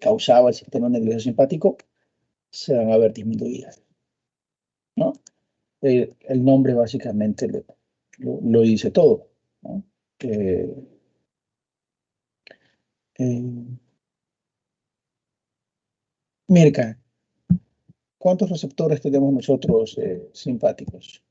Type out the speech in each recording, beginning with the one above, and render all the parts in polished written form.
causaba el sistema nervioso simpático se van a ver disminuidas, ¿no? El nombre básicamente lo dice todo, ¿no? Mirka, ¿cuántos receptores tenemos nosotros simpáticos?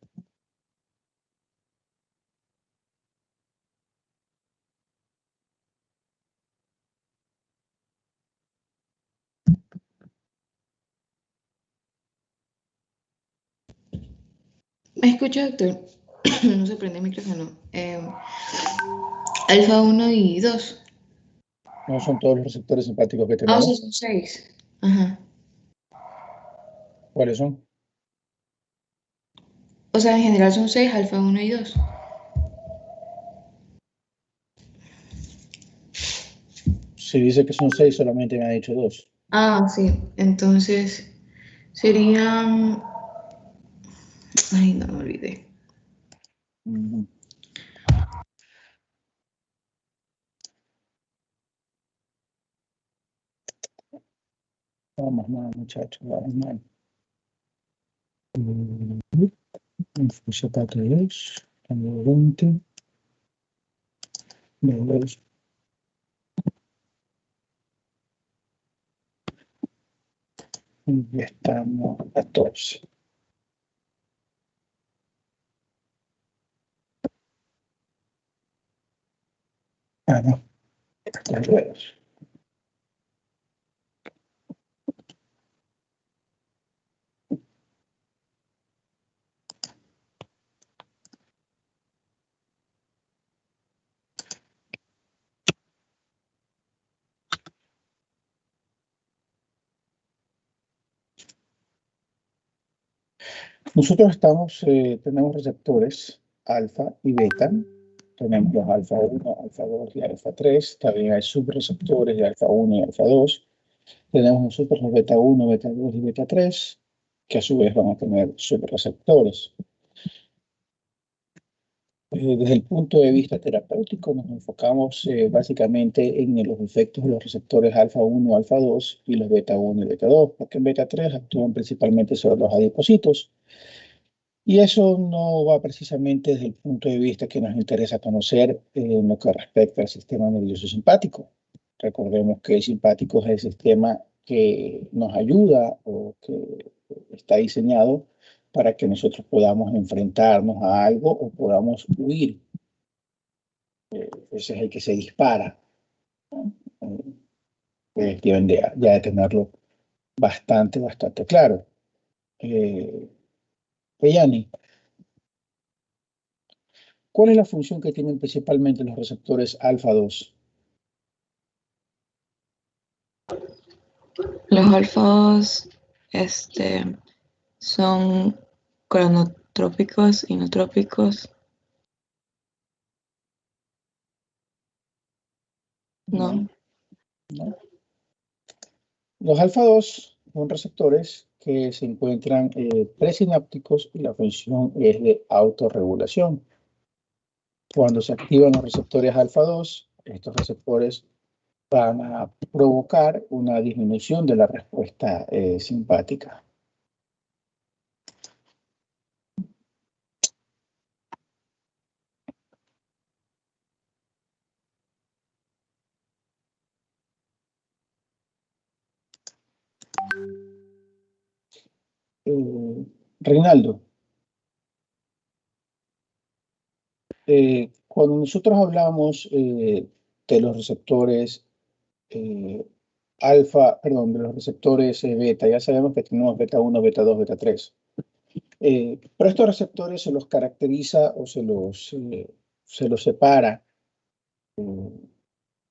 ¿Me escucha, doctor? No se prende el micrófono. Alfa 1 y 2. No son todos los receptores simpáticos que Ah, o sea, tenemos. son 6. Ajá. ¿Cuáles son? O sea, en general son 6, alfa 1 y 2. Si dice que son 6, solamente me ha dicho 2. Ah, sí. Entonces serían. Ay, no me olvidé. Vamos mal, muchachos, vamos mal. Fusia 4-2, cambio 20. Y estamos 14. Ah, no. Ruedas. Nosotros tenemos receptores alfa y beta. Tenemos los alfa 1, alfa 2 y alfa 3. También hay subreceptores de alfa 1 y alfa 2. Tenemos nosotros los beta 1, beta 2 y beta 3, que a su vez van a tener subreceptores. Desde el punto de vista terapéutico, nos enfocamos básicamente en los efectos de los receptores alfa 1, alfa 2 y los beta 1 y beta 2, porque en beta 3 actúan principalmente sobre los adipocitos. Y eso no va precisamente desde el punto de vista que nos interesa conocer en lo que respecta al sistema nervioso simpático. Recordemos que el simpático es el sistema que nos ayuda o que está diseñado para que nosotros podamos enfrentarnos a algo o podamos huir. Ese es el que se dispara. Deben ya de tenerlo bastante claro. Yanni, ¿cuál es la función que tienen principalmente los receptores alfa 2? Los alfas son cronotrópicos, inotrópicos. No. ¿No? Los alfa 2 son receptores que se encuentran presinápticos y la función es de autorregulación. Cuando se activan los receptores alfa 2, estos receptores van a provocar una disminución de la respuesta simpática. Reinaldo, cuando nosotros hablamos de los receptores de los receptores beta, ya sabemos que tenemos beta 1, beta 2, beta 3. Pero estos receptores se los caracteriza o se los separa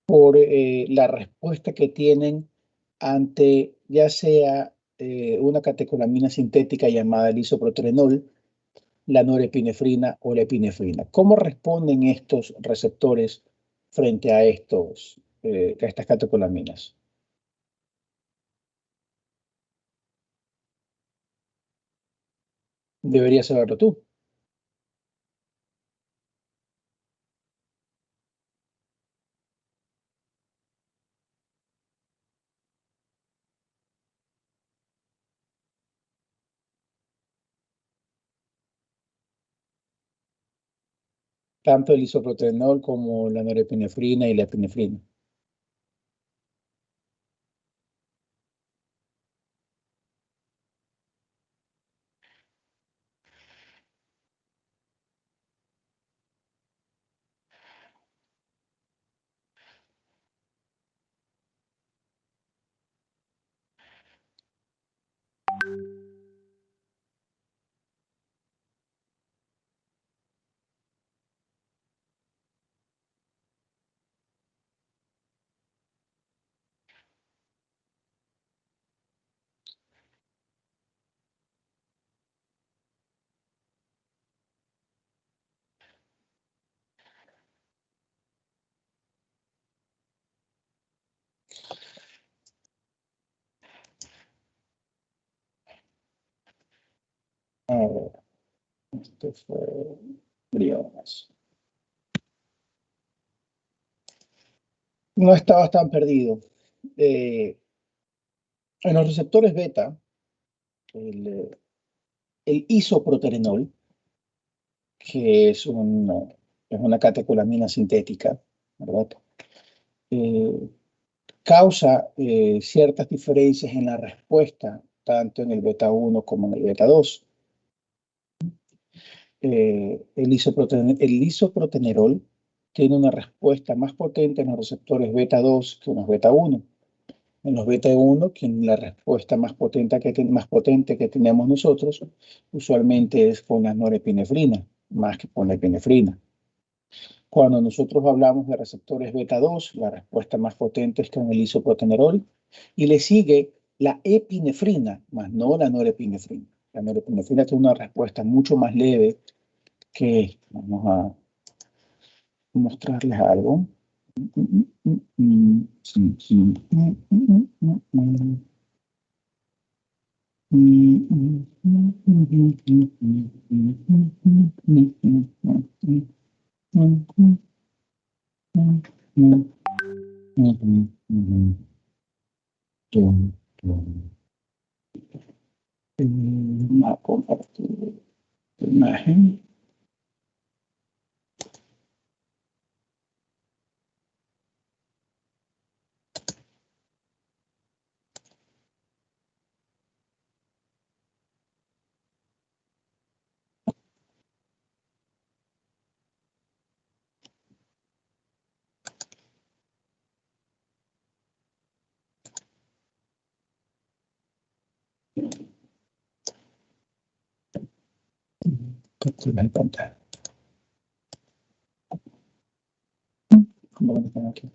por la respuesta que tienen ante ya sea una catecolamina sintética llamada el isoproterenol, la norepinefrina o la epinefrina. ¿Cómo responden estos receptores frente a estas catecolaminas? Deberías saberlo tú. tanto el isoproterenol como la norepinefrina y la epinefrina. A ver, este fue briones. No estabas tan perdido. Eh, en los receptores beta, el, el isoproterenol, que es una catecolamina sintética, ¿verdad? Eh, causa ciertas diferencias en la respuesta, tanto en el beta 1 como en el beta 2. El isoprotenerol tiene una respuesta más potente en los receptores beta 2 que en los beta 1. En los beta 1, la respuesta más potente que tenemos nosotros usualmente es con la norepinefrina, más que con la epinefrina. Cuando nosotros hablamos de receptores beta 2, la respuesta más potente es con el isoprotenerol y le sigue la epinefrina, más no la norepinefrina. La norepinefrina tiene una respuesta mucho más leve que, vamos a mostrarles algo. Vamos a compartir la imagen. Captura de pantalla. ¿Cómo lo están aquí?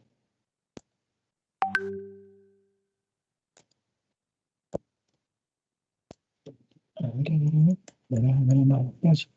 A ver, más.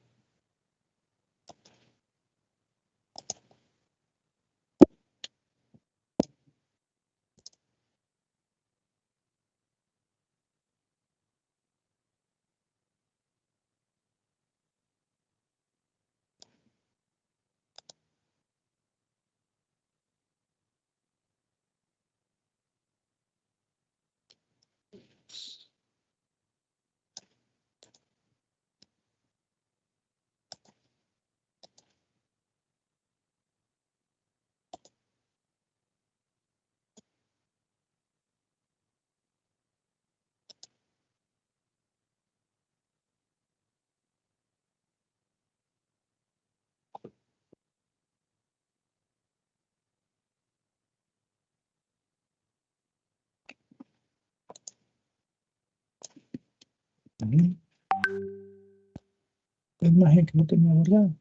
La imagen que no tenía guardada.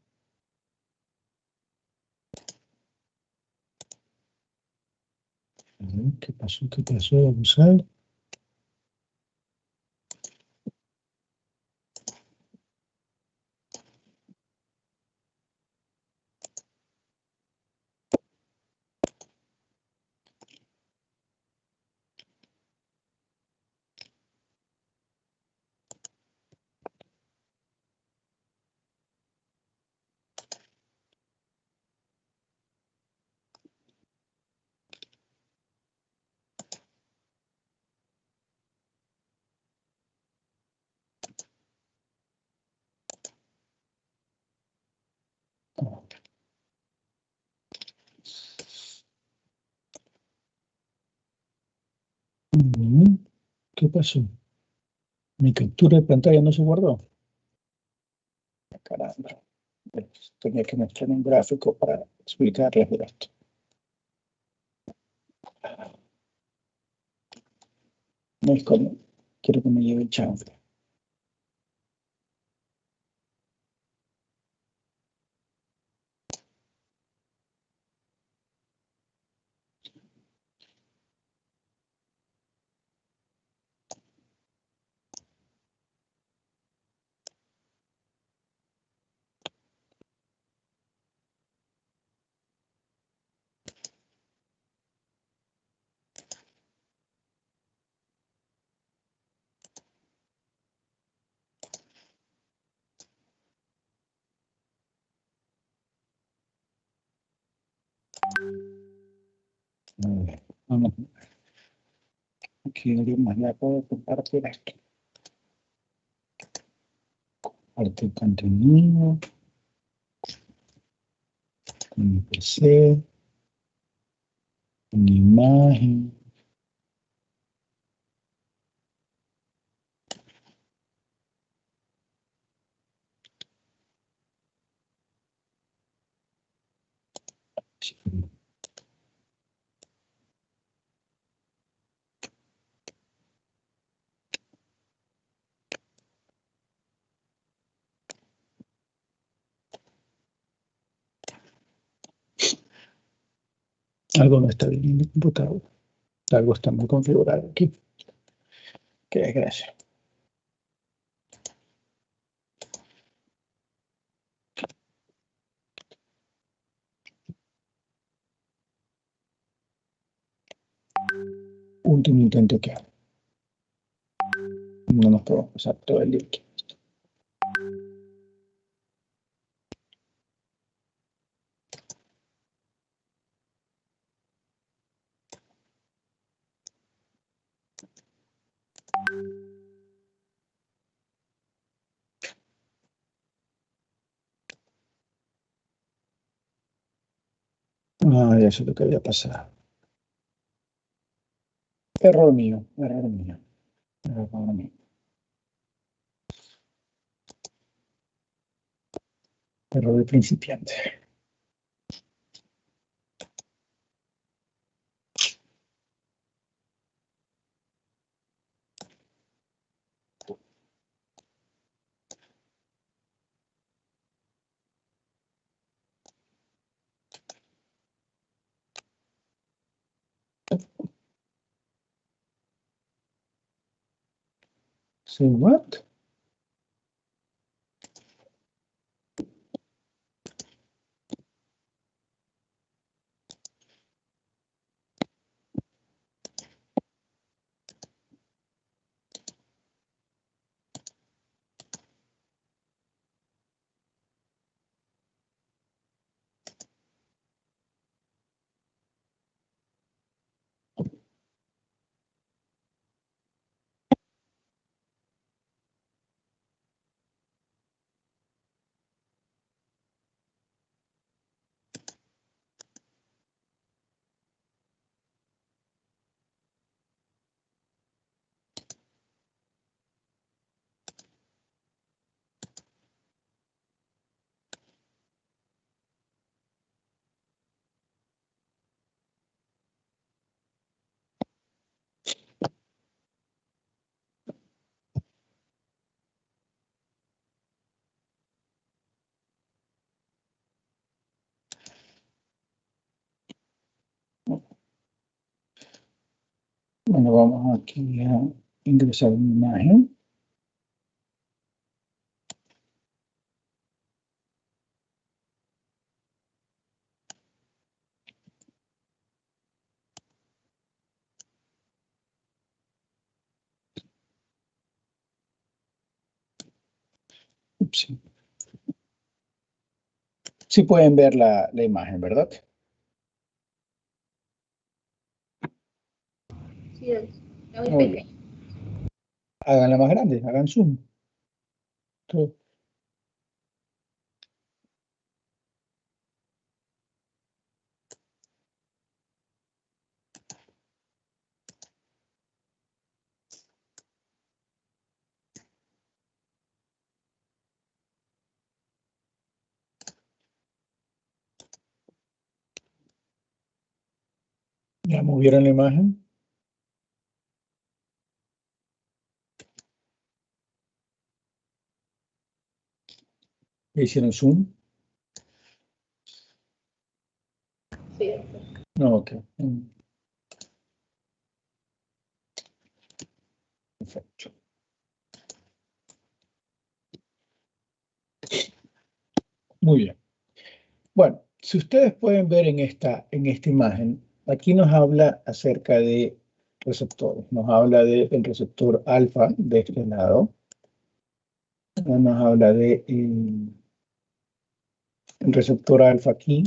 ¿Qué pasó? ¿Qué pasó? Abusar. ¿Qué pasó? Mi captura de pantalla no se guardó. Caramba. Tenía que mostrar un gráfico para explicarles esto. No es como, quiero que me lleve el chanfle. Vamos. Aquí más ya puedo compartir esto. Compartir contenido. Con mi PC. Una imagen. Algo no está bien en mi computadora. Algo está mal configurado aquí. Qué desgracia. Último intento que hago. No nos podemos pasar todo el día aquí. Ay, eso es lo que había pasado. Error mío, error mío, error mío. Error de principiante. Say what? Bueno, vamos aquí a ingresar una imagen. Ups. Sí pueden ver la imagen, ¿verdad? Sí, está muy Muy bien. pequeño. Háganla más grande, hagan zoom. Todo. ¿Ya movieron la imagen? ¿Ya hicieron zoom? Sí. No, ok. Perfecto. Muy bien. Bueno, si ustedes pueden ver en esta imagen, aquí nos habla acerca de receptores. Nos habla del receptor alfa de este lado. Nos habla de el receptor alfa aquí.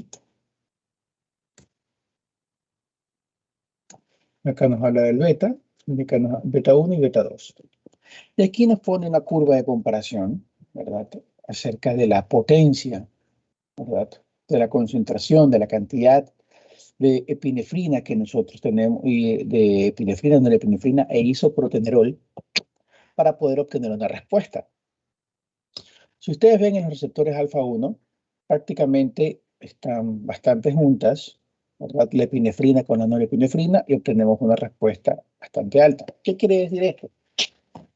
Acá nos habla del beta. Acá beta 1 y beta 2. Y aquí nos pone una curva de comparación, ¿verdad? Acerca de la potencia, ¿verdad? De la concentración, de la cantidad de epinefrina que nosotros tenemos, y de epinefrina, norepinefrina e isoprotenerol para poder obtener una respuesta. Si ustedes ven en los receptores alfa 1, prácticamente están bastante juntas, ¿verdad? La epinefrina con la norepinefrina y obtenemos una respuesta bastante alta. ¿Qué quiere decir esto?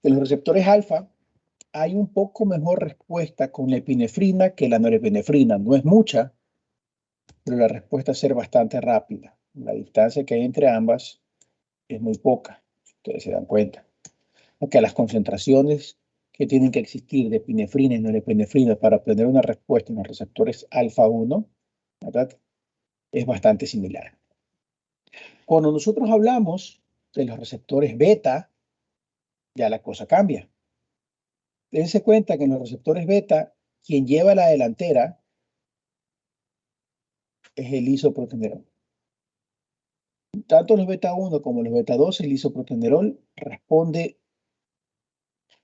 Que los receptores alfa hay un poco mejor respuesta con la epinefrina que la norepinefrina. No es mucha, pero la respuesta es ser bastante rápida. La distancia que hay entre ambas es muy poca, si ustedes se dan cuenta. Aunque las concentraciones que tienen que existir de epinefrina y norepinefrina para obtener una respuesta en los receptores alfa 1, ¿verdad? Es bastante similar. Cuando nosotros hablamos de los receptores beta, ya la cosa cambia. Dense cuenta que en los receptores beta, quien lleva la delantera es el isoprotenerol. Tanto los beta 1 como los beta 2, el isoprotenerol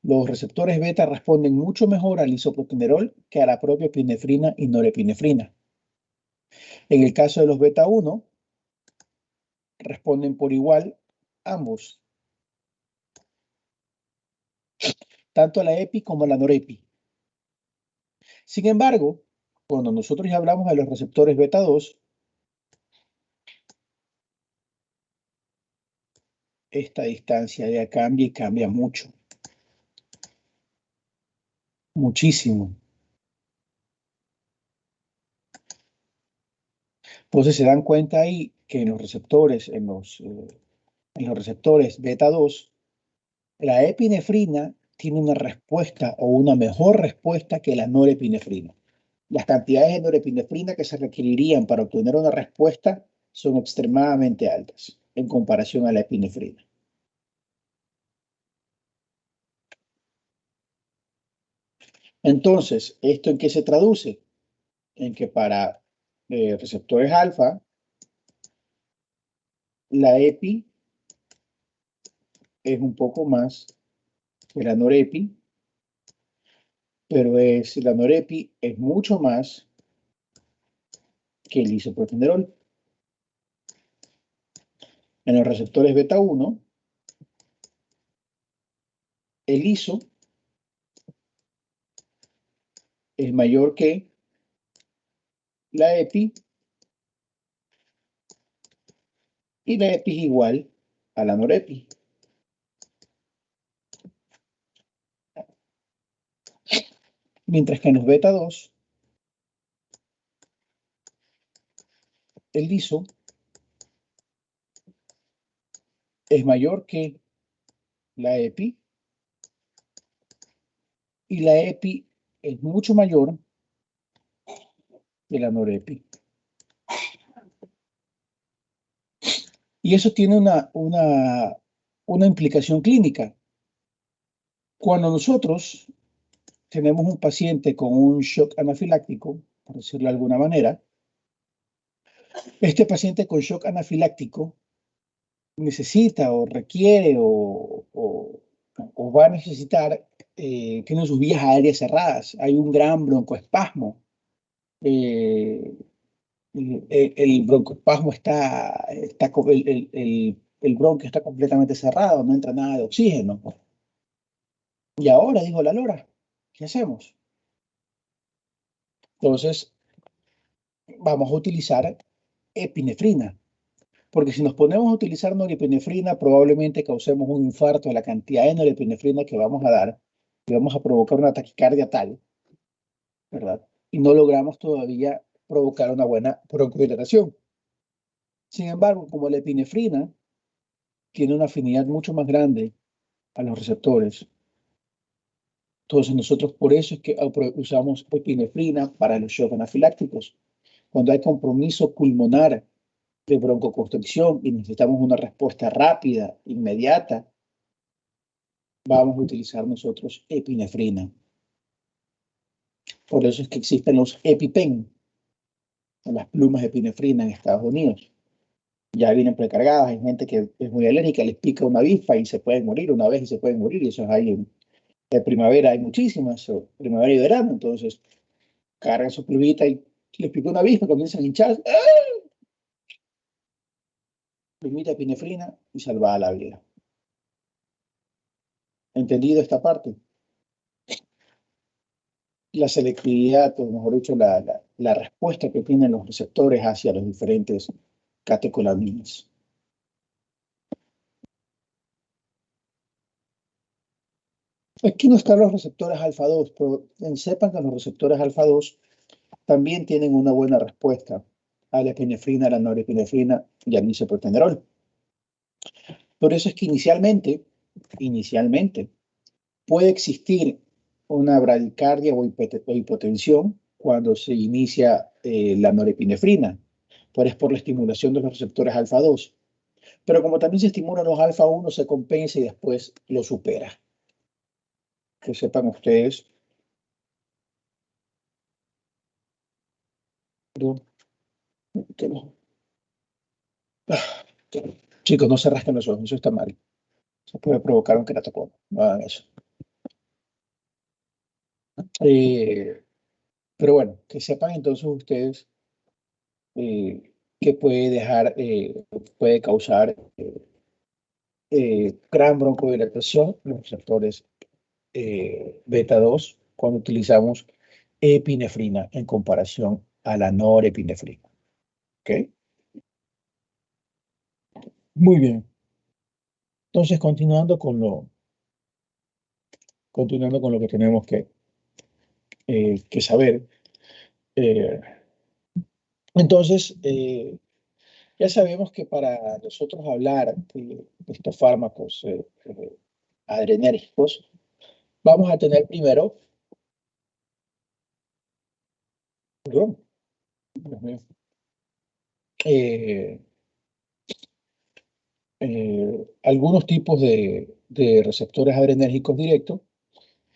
los receptores beta responden mucho mejor al isoprotenerol que a la propia epinefrina y norepinefrina. En el caso de los beta 1, responden por igual ambos, tanto a la epi como a la norepi. Sin embargo, cuando nosotros ya hablamos de los receptores beta 2, esta distancia ya cambia y cambia mucho. Muchísimo. Entonces se dan cuenta ahí que en los receptores, en los receptores beta 2, la epinefrina tiene una respuesta o una mejor respuesta que la norepinefrina. Las cantidades de norepinefrina que se requerirían para obtener una respuesta son extremadamente altas en comparación a la epinefrina. Entonces, ¿esto en qué se traduce? En que para receptores alfa, la epi es un poco más que la norepi, pero la norepi es mucho más que el isoprotenerol. En los receptores beta 1, el iso es mayor que la epi y la epi es igual a la norepi. Mientras que en los beta 2, el iso es mayor que la epi y la epi es mucho mayor que la norepi. Y eso tiene una implicación clínica. Cuando nosotros tenemos un paciente con un shock anafiláctico, por decirlo de alguna manera, este paciente con shock anafiláctico necesita o requiere o va a necesitar, tiene sus vías aéreas cerradas, hay un gran broncoespasmo. El broncoespasmo el bronquio está completamente cerrado, no entra nada de oxígeno. Y ahora, dijo la lora, ¿qué hacemos? Entonces, vamos a utilizar epinefrina. Porque si nos ponemos a utilizar norepinefrina, probablemente causemos un infarto de la cantidad de norepinefrina que vamos a dar y vamos a provocar una taquicardia tal, ¿verdad? Y no logramos todavía provocar una buena broncodilatación. Sin embargo, como la epinefrina tiene una afinidad mucho más grande a los receptores, entonces nosotros por eso es que usamos epinefrina para los shocks anafilácticos. Cuando hay compromiso pulmonar de broncoconstricción y necesitamos una respuesta rápida, inmediata, vamos a utilizar nosotros epinefrina. Por eso es que existen los EpiPen, las plumas de epinefrina en Estados Unidos. Ya vienen precargadas, hay gente que es muy alérgica, les pica una avispa y se pueden morir una vez y se pueden morir, y eso es ahí en primavera hay muchísimas, primavera y verano, entonces cargan su plumita y les pica una avispa, comienzan a hincharse, ¡ah! Plumita de epinefrina y salvada la vida. ¿Entendido esta parte? La selectividad, o mejor dicho, la respuesta que tienen los receptores hacia los diferentes catecolaminas. Aquí no están los receptores alfa 2, pero sepan que los receptores alfa 2 también tienen una buena respuesta a la epinefrina, a la norepinefrina y al misoprotenerol. Por eso es que inicialmente puede existir una bradicardia o hipotensión cuando se inicia la norepinefrina, pero es por la estimulación de los receptores alfa 2. Pero como también se estimulan los alfa 1, se compensa y después lo supera. Que sepan ustedes. Chicos, no se rasquen los ojos, eso está mal. Se puede provocar un queratocoma. No hagan eso. Pero bueno, que sepan entonces ustedes que puede causar gran broncodilatación los receptores beta 2 cuando utilizamos epinefrina en comparación a la norepinefrina. ¿Ok? Muy bien. Entonces, continuando con lo que tenemos que saber. Entonces, ya sabemos que para nosotros hablar de estos fármacos adrenérgicos, vamos a tener primero, perdón, Dios mío, eh, algunos tipos de receptores adrenérgicos directos,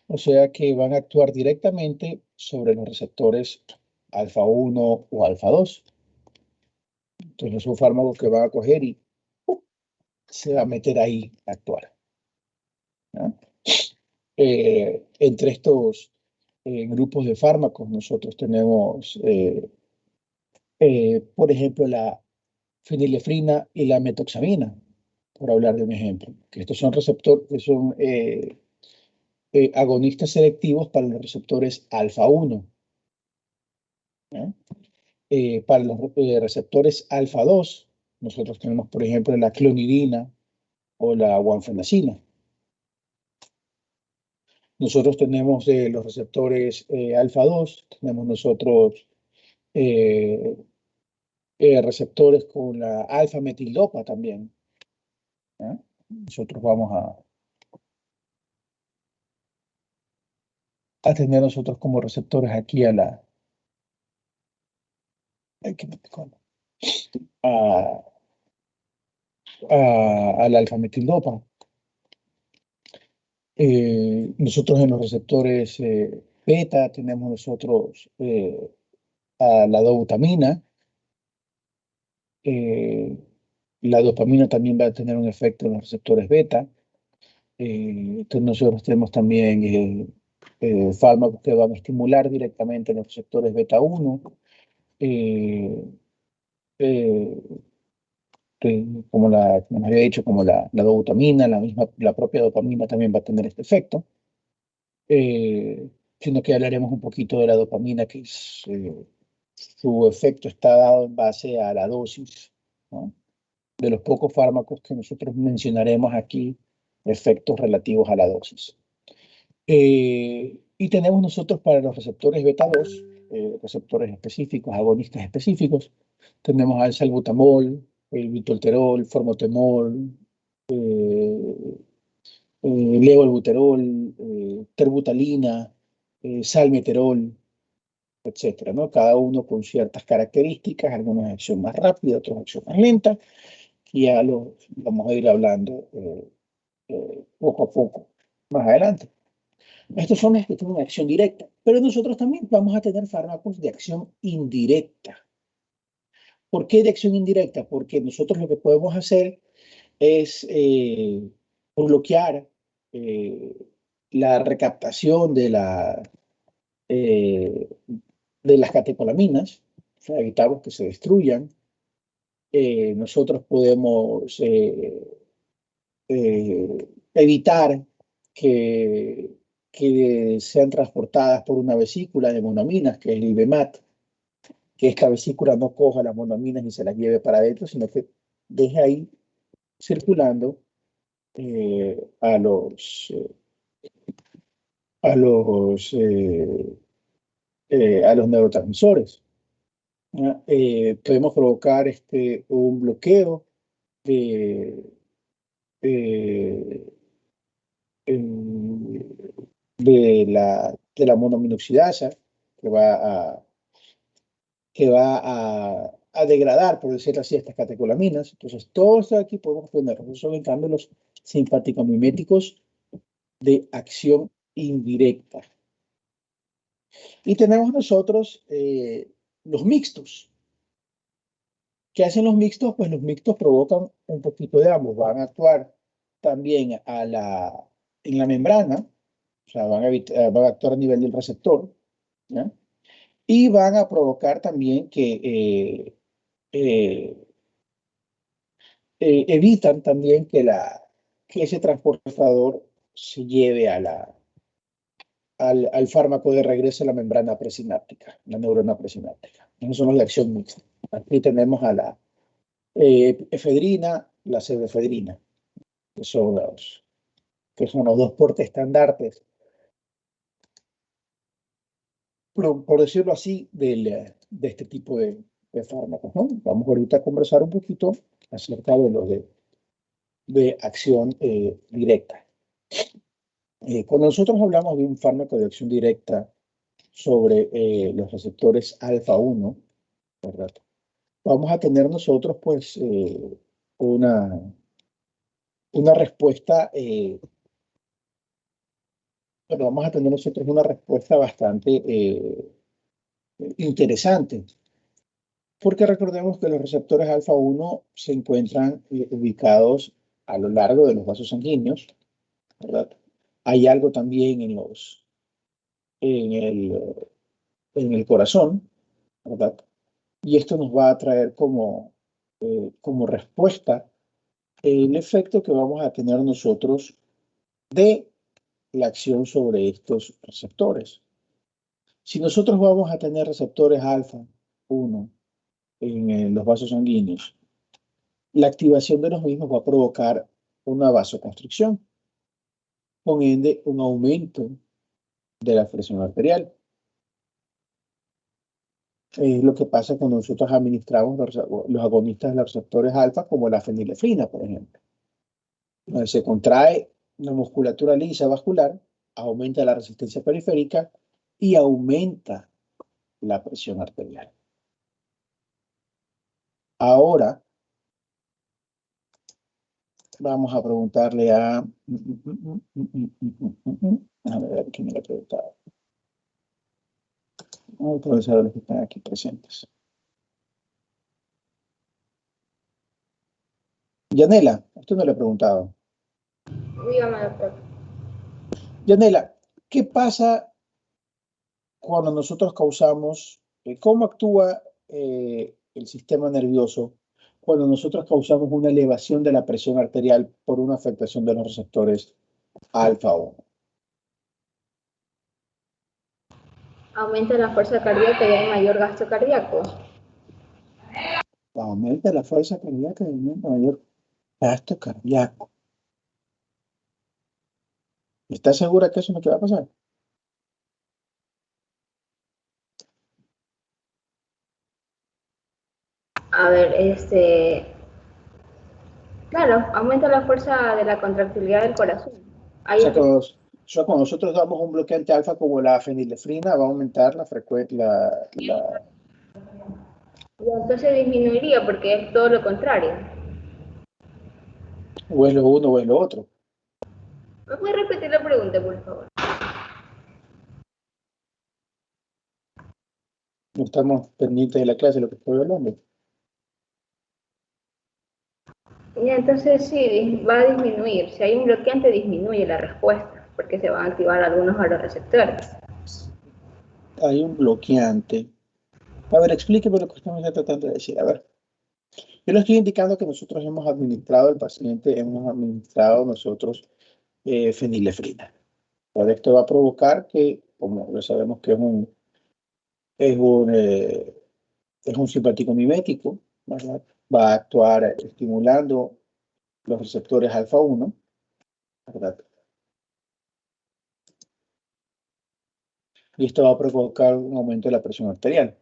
o sea que van a actuar directamente sobre los receptores alfa 1 o alfa 2. Entonces es un fármaco que va a coger y se va a meter ahí a actuar, ¿no? Entre estos grupos de fármacos nosotros tenemos, por ejemplo, la fenilefrina y la metoxamina, por hablar de un ejemplo, que estos son receptores, que son agonistas selectivos para los receptores alfa 1. ¿No? Para los receptores alfa 2, nosotros tenemos, por ejemplo, la clonidina o la guanfacina. Nosotros tenemos los receptores alfa 2, tenemos nosotros eh, receptores con la alfa metildopa también. ¿Eh? Nosotros vamos a tener nosotros como receptores aquí a la a, a la alfa metildopa. Nosotros en los receptores beta tenemos nosotros a la dobutamina. La dopamina también va a tener un efecto en los receptores beta. Entonces nosotros tenemos también fármacos que van a estimular directamente los receptores beta 1. Eh, eh, como había dicho, como la dobutamina, la propia dopamina también va a tener este efecto. Sino que hablaremos un poquito de la dopamina, que su efecto está dado en base a la dosis, ¿no? de los pocos fármacos que nosotros mencionaremos aquí, efectos relativos a la dosis. Y tenemos nosotros para los receptores beta 2, receptores específicos, agonistas específicos, tenemos al salbutamol, el bitolterol, formotemol, levolbuterol, terbutalina, salmeterol, etcétera, ¿no? Cada uno con ciertas características, algunos de acción más rápida, otros de acción más lenta, y ya lo vamos a ir hablando poco a poco más adelante. Estos son los que tienen acción directa, pero nosotros también vamos a tener fármacos de acción indirecta. ¿Por qué de acción indirecta? Porque nosotros lo que podemos hacer es bloquear eh, la recaptación eh, de las catecolaminas, o sea, evitamos que se destruyan. Nosotros podemos evitar que sean transportadas por una vesícula de monoaminas, que es el IBMAT, que esta vesícula no coja las monoaminas y se las lleve para adentro, sino que deje ahí circulando a a los, eh, a los neurotransmisores. Podemos provocar un bloqueo de, eh, de la monoaminoxidasa que a degradar, por decirlo así, estas catecolaminas. Entonces, todo esto aquí podemos tener. Son, en cambio, los simpaticomiméticos de acción indirecta. Y tenemos nosotros los mixtos. ¿Qué hacen los mixtos? Pues los mixtos provocan un poquito de ambos. Van a actuar también en la membrana, o sea, van a actuar a nivel del receptor, ¿ya? Y van a provocar también eh, evitan también que ese transportador se lleve al fármaco de regreso a la membrana presináptica, la neurona presináptica. Esos son los de acción mixta. Aquí tenemos a la efedrina, la pseudoefedrina, que son los dos portes estandartes, por decirlo así, de este tipo de fármacos, ¿no? Vamos ahorita a conversar un poquito acerca de los de acción directa. Cuando nosotros hablamos de un fármaco de acción directa sobre los receptores alfa-1, ¿verdad? Vamos a tener nosotros, pues, una, una respuesta, bueno, vamos a tener nosotros una respuesta bastante interesante, porque recordemos que los receptores alfa-1 se encuentran ubicados a lo largo de los vasos sanguíneos, ¿verdad? Hay algo también en el, en el corazón, ¿verdad? Y esto nos va a traer como respuesta el efecto que vamos a tener nosotros de la acción sobre estos receptores. Si nosotros vamos a tener receptores alfa 1 en los vasos sanguíneos, la activación de los mismos va a provocar una vasoconstricción, con ende un aumento de la presión arterial. Es lo que pasa cuando nosotros administramos los agonistas de los receptores alfa, como la fenilefrina, por ejemplo. Donde se contrae la musculatura lisa vascular, aumenta la resistencia periférica y aumenta la presión arterial. Ahora vamos a preguntarle a ver quién me lo ha preguntado. A los profesores que están aquí presentes. Yanela, esto no le he preguntado. Dígame, doctor. Yanela, ¿qué pasa cuando nosotros causamos, cómo actúa el sistema nervioso cuando nosotros causamos una elevación de la presión arterial por una afectación de los receptores alfa-1? Aumenta la fuerza cardíaca y hay mayor gasto cardíaco. Aumenta la fuerza cardíaca y aumenta mayor gasto cardíaco. ¿Estás segura que eso no te va a pasar? A ver, claro, aumenta la fuerza de la contractilidad del corazón. O sea, cuando nosotros damos un bloqueante alfa como la fenilefrina, va a aumentar la frecuencia, Y entonces disminuiría porque es todo lo contrario. o es lo uno o es lo otro. ¿Me puedes repetir la pregunta, por favor? No estamos pendientes de la clase de lo que estoy hablando. Y entonces sí, va a disminuir. Si hay un bloqueante, disminuye la respuesta porque se van a activar algunos receptores. Hay un bloqueante. A ver, explíqueme lo que usted me está tratando de decir. A ver, yo le estoy indicando que nosotros hemos administrado al paciente, hemos administrado nosotros fenilefrina. Pues esto va a provocar que, como ya sabemos que es un, eh, es un simpático mimético, ¿verdad? Va a actuar estimulando los receptores alfa 1, ¿verdad? Y esto va a provocar un aumento de la presión arterial.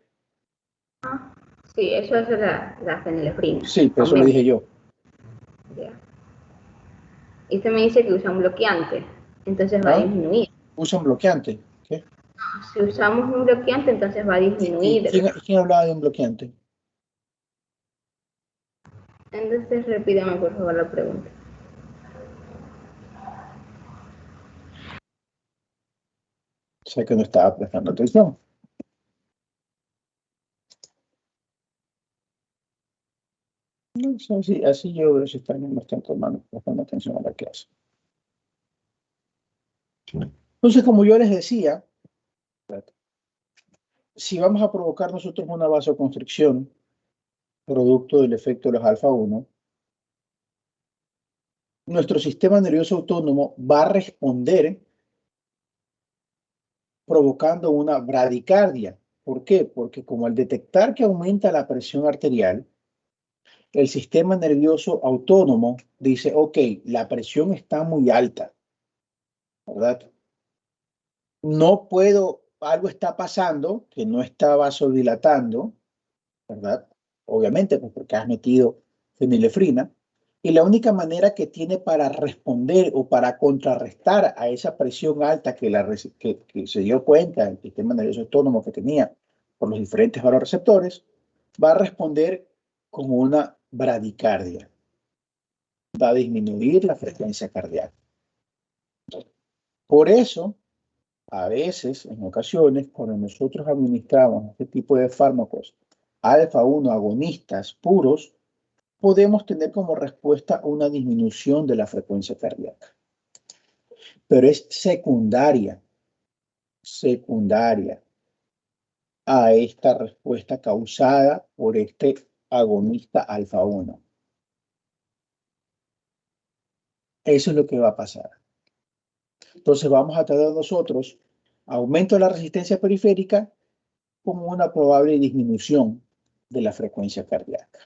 Sí, eso es la fenilefrina. Sí, pero eso lo dije yo. Ya. Y usted me dice que usa un bloqueante, entonces va a ¿Ah? disminuir. Usa un bloqueante. ¿Qué? Si usamos un bloqueante, entonces va a ¿Y disminuir. quién hablaba de un bloqueante? Entonces repítame por favor la pregunta. O sea que no estaba prestando atención. No, así yo veo si están prestando atención a la clase. Entonces, como yo les decía, si vamos a provocar nosotros una vasoconstricción, producto del efecto de los alfa 1, nuestro sistema nervioso autónomo va a responder provocando una bradicardia. ¿Por qué? Porque como al detectar que aumenta la presión arterial, el sistema nervioso autónomo dice, ok, la presión está muy alta, ¿verdad? No puedo, algo está pasando que no está vasodilatando, ¿verdad? Obviamente, pues porque has metido fenilefrina. Y la única manera que tiene para responder o para contrarrestar a esa presión alta que se dio cuenta el sistema nervioso autónomo que tenía por los diferentes vasoreceptores, va a responder con una bradicardia. Va a disminuir la frecuencia cardíaca. Por eso, a veces, en ocasiones, cuando nosotros administramos este tipo de fármacos alfa 1 agonistas puros, podemos tener como respuesta una disminución de la frecuencia cardíaca. Pero es secundaria a esta respuesta causada por este agonista alfa 1. Eso es lo que va a pasar. Entonces vamos a tener nosotros aumento de la resistencia periférica como una probable disminución de la frecuencia cardíaca.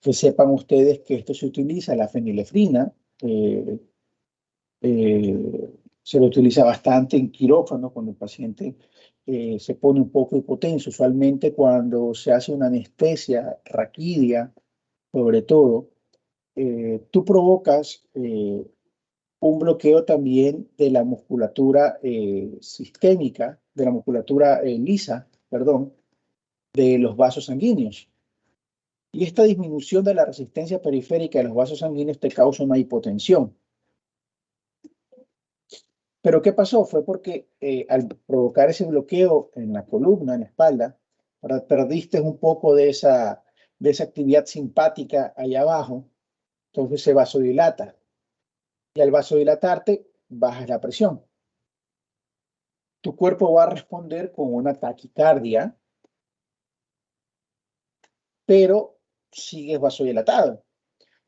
Que sepan ustedes que esto se utiliza, la fenilefrina, se lo utiliza bastante en quirófano cuando el paciente se pone un poco hipotenso, usualmente cuando se hace una anestesia raquídea, sobre todo, tú provocas un bloqueo también de la musculatura sistémica, de la musculatura lisa, perdón, de los vasos sanguíneos. Y esta disminución de la resistencia periférica de los vasos sanguíneos te causa una hipotensión. Pero ¿qué pasó? Fue porque al provocar ese bloqueo en la columna, en la espalda, perdiste un poco de esa actividad simpática allá abajo, entonces se vasodilata. Y al vasodilatarte, bajas la presión. Tu cuerpo va a responder con una taquicardia, pero sigues vasodilatado.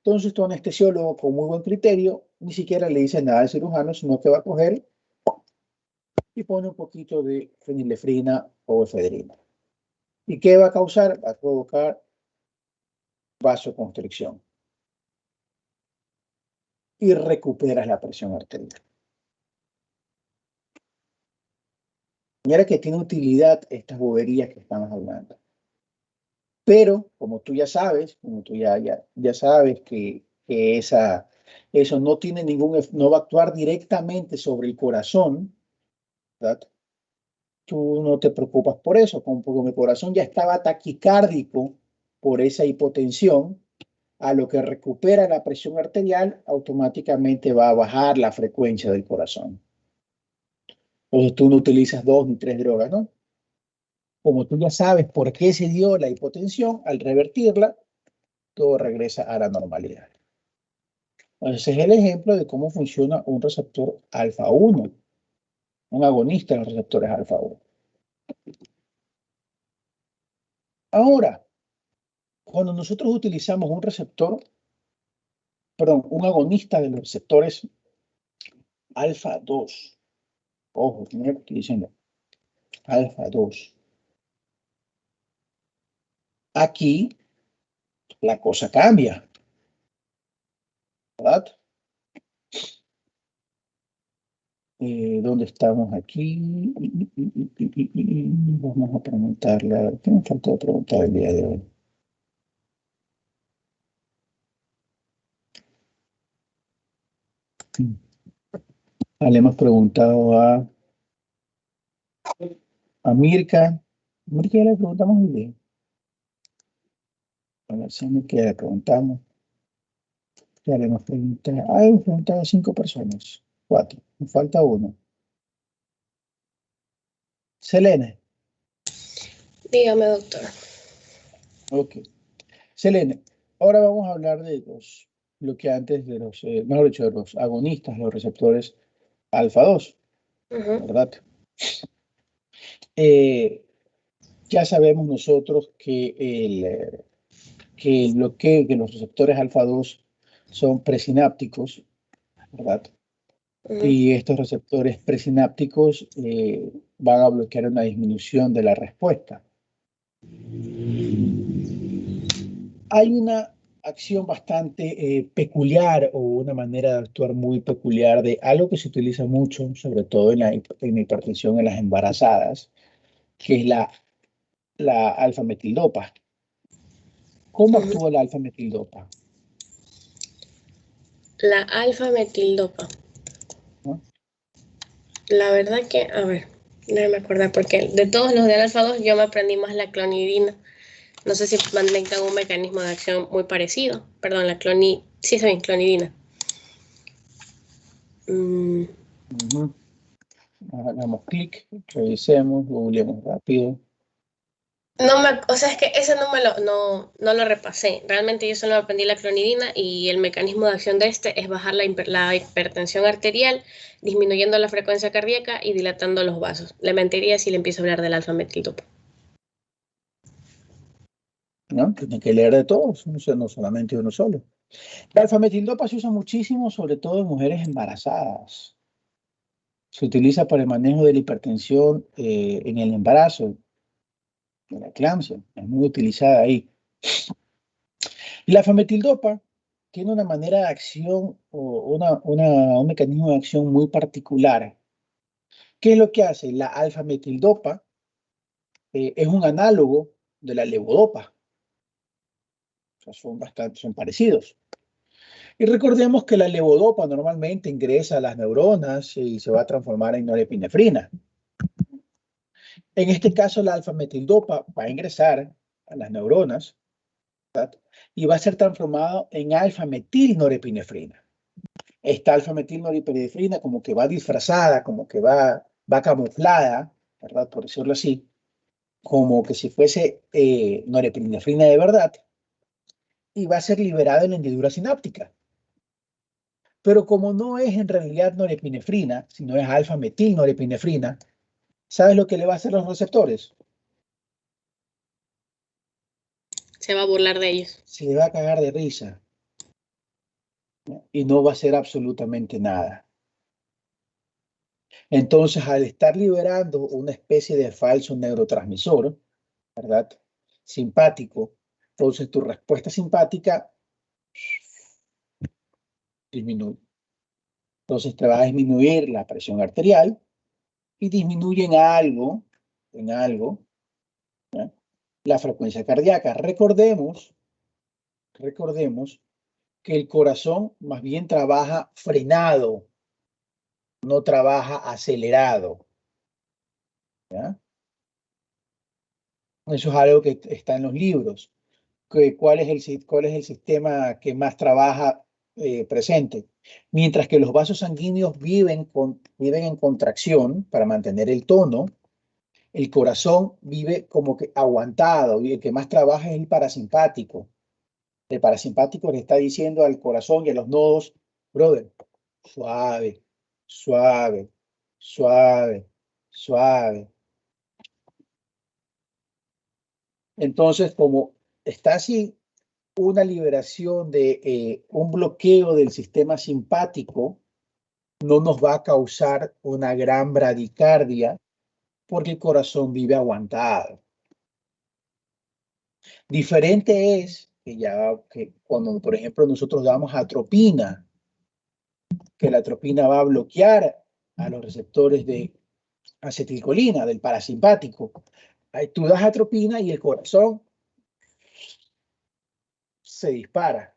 Entonces tu anestesiólogo, con muy buen criterio, ni siquiera le dice nada al cirujano, sino que va a coger y pone un poquito de fenilefrina o efedrina. ¿Y qué va a causar? Va a provocar vasoconstricción. Y recuperas la presión arterial. Mira que tiene utilidad estas boberías que estamos hablando. Pero, como tú ya sabes, como tú ya sabes que eso no tiene no va a actuar directamente sobre el corazón, ¿verdad? Tú no te preocupas por eso, como mi corazón ya estaba taquicárdico por esa hipotensión, a lo que recupera la presión arterial, automáticamente va a bajar la frecuencia del corazón. Entonces tú no utilizas 2 ni 3 drogas, ¿no? Como tú ya sabes por qué se dio la hipotensión, al revertirla, todo regresa a la normalidad. Ese es el ejemplo de cómo funciona un receptor alfa 1, un agonista de los receptores alfa 1. Ahora, cuando nosotros utilizamos un agonista de los receptores alfa 2, ojo, mira lo que estoy diciendo, alfa 2. Aquí la cosa cambia, ¿verdad? ¿Dónde estamos aquí? Vamos a preguntarle, ¿qué me faltó preguntar el día de hoy? Le hemos preguntado a Mirka. Mirka ya le preguntamos hoy día. A ver si Mirka ya le preguntamos. Ya le hemos preguntado. Hemos preguntado a 5 personas. 4. Me falta uno. Selene. Dígame, doctor. Ok. Selene, ahora vamos a hablar de los bloqueantes de los, mejor dicho, de los agonistas, los receptores alfa 2, ¿verdad? Ya sabemos nosotros que el bloqueo, que los receptores alfa 2 son presinápticos, ¿verdad? Y estos receptores presinápticos van a bloquear una disminución de la respuesta. Hay una acción bastante peculiar o una manera de actuar muy peculiar de algo que se utiliza mucho, sobre todo en la hipertensión en las embarazadas, que es la alfa-metildopa. ¿Cómo actúa la alfa-metildopa? La alfa-metildopa. ¿No? La verdad que, a ver, déjame acordar, porque de todos los del alfa 2 yo me aprendí más la clonidina. No sé si mantengan un mecanismo de acción muy parecido. Perdón, sí, está bien, clonidina. Hagamos clic, revisemos, googleemos rápido. O sea, es que ese no lo repasé. Realmente yo solo aprendí la clonidina y el mecanismo de acción de este es bajar la hipertensión arterial, disminuyendo la frecuencia cardíaca y dilatando los vasos. Le mentiría si le empiezo a hablar del alfa-metildopa. ¿No? Tienen que leer de todos, no solamente uno solo. La alfa-metildopa se usa muchísimo, sobre todo en mujeres embarazadas. Se utiliza para el manejo de la hipertensión en el embarazo, de la eclampsia. Es muy utilizada ahí. La alfa-metildopa tiene una manera de acción o un mecanismo de acción muy particular. ¿Qué es lo que hace? La alfa-metildopa es un análogo de la levodopa. O sea, son parecidos. Y recordemos que la levodopa normalmente ingresa a las neuronas y se va a transformar en norepinefrina. En este caso, la alfa-metildopa va a ingresar a las neuronas, ¿verdad? Y va a ser transformado en alfa-metilnorepinefrina. Esta alfa-metilnorepinefrina como que va disfrazada, como que va camuflada, ¿verdad? Por decirlo así, como que si fuese norepinefrina de verdad, y va a ser liberada en la hendidura sináptica. Pero como no es en realidad norepinefrina, sino es alfa-metilnorepinefrina, ¿sabes lo que le va a hacer a los receptores? Se va a burlar de ellos. Se le va a cagar de risa, ¿no? Y no va a hacer absolutamente nada. Entonces, al estar liberando una especie de falso neurotransmisor, ¿verdad? Simpático. Entonces tu respuesta simpática disminuye. Entonces te va a disminuir la presión arterial y disminuye en algo, ¿ya? La frecuencia cardíaca. Recordemos que el corazón más bien trabaja frenado, no trabaja acelerado, ¿ya? Eso es algo que está en los libros. ¿Cuál es el sistema que más trabaja presente? Mientras que los vasos sanguíneos viven en contracción para mantener el tono, el corazón vive como que aguantado y el que más trabaja es el parasimpático. El parasimpático le está diciendo al corazón y a los nodos, brother, suave, suave, suave, suave. Entonces, como está así, una liberación de un bloqueo del sistema simpático no nos va a causar una gran bradicardia porque el corazón vive aguantado. Diferente es que cuando, por ejemplo, nosotros damos atropina, que la atropina va a bloquear a los receptores de acetilcolina, del parasimpático. Ahí tú das atropina y el corazón se dispara.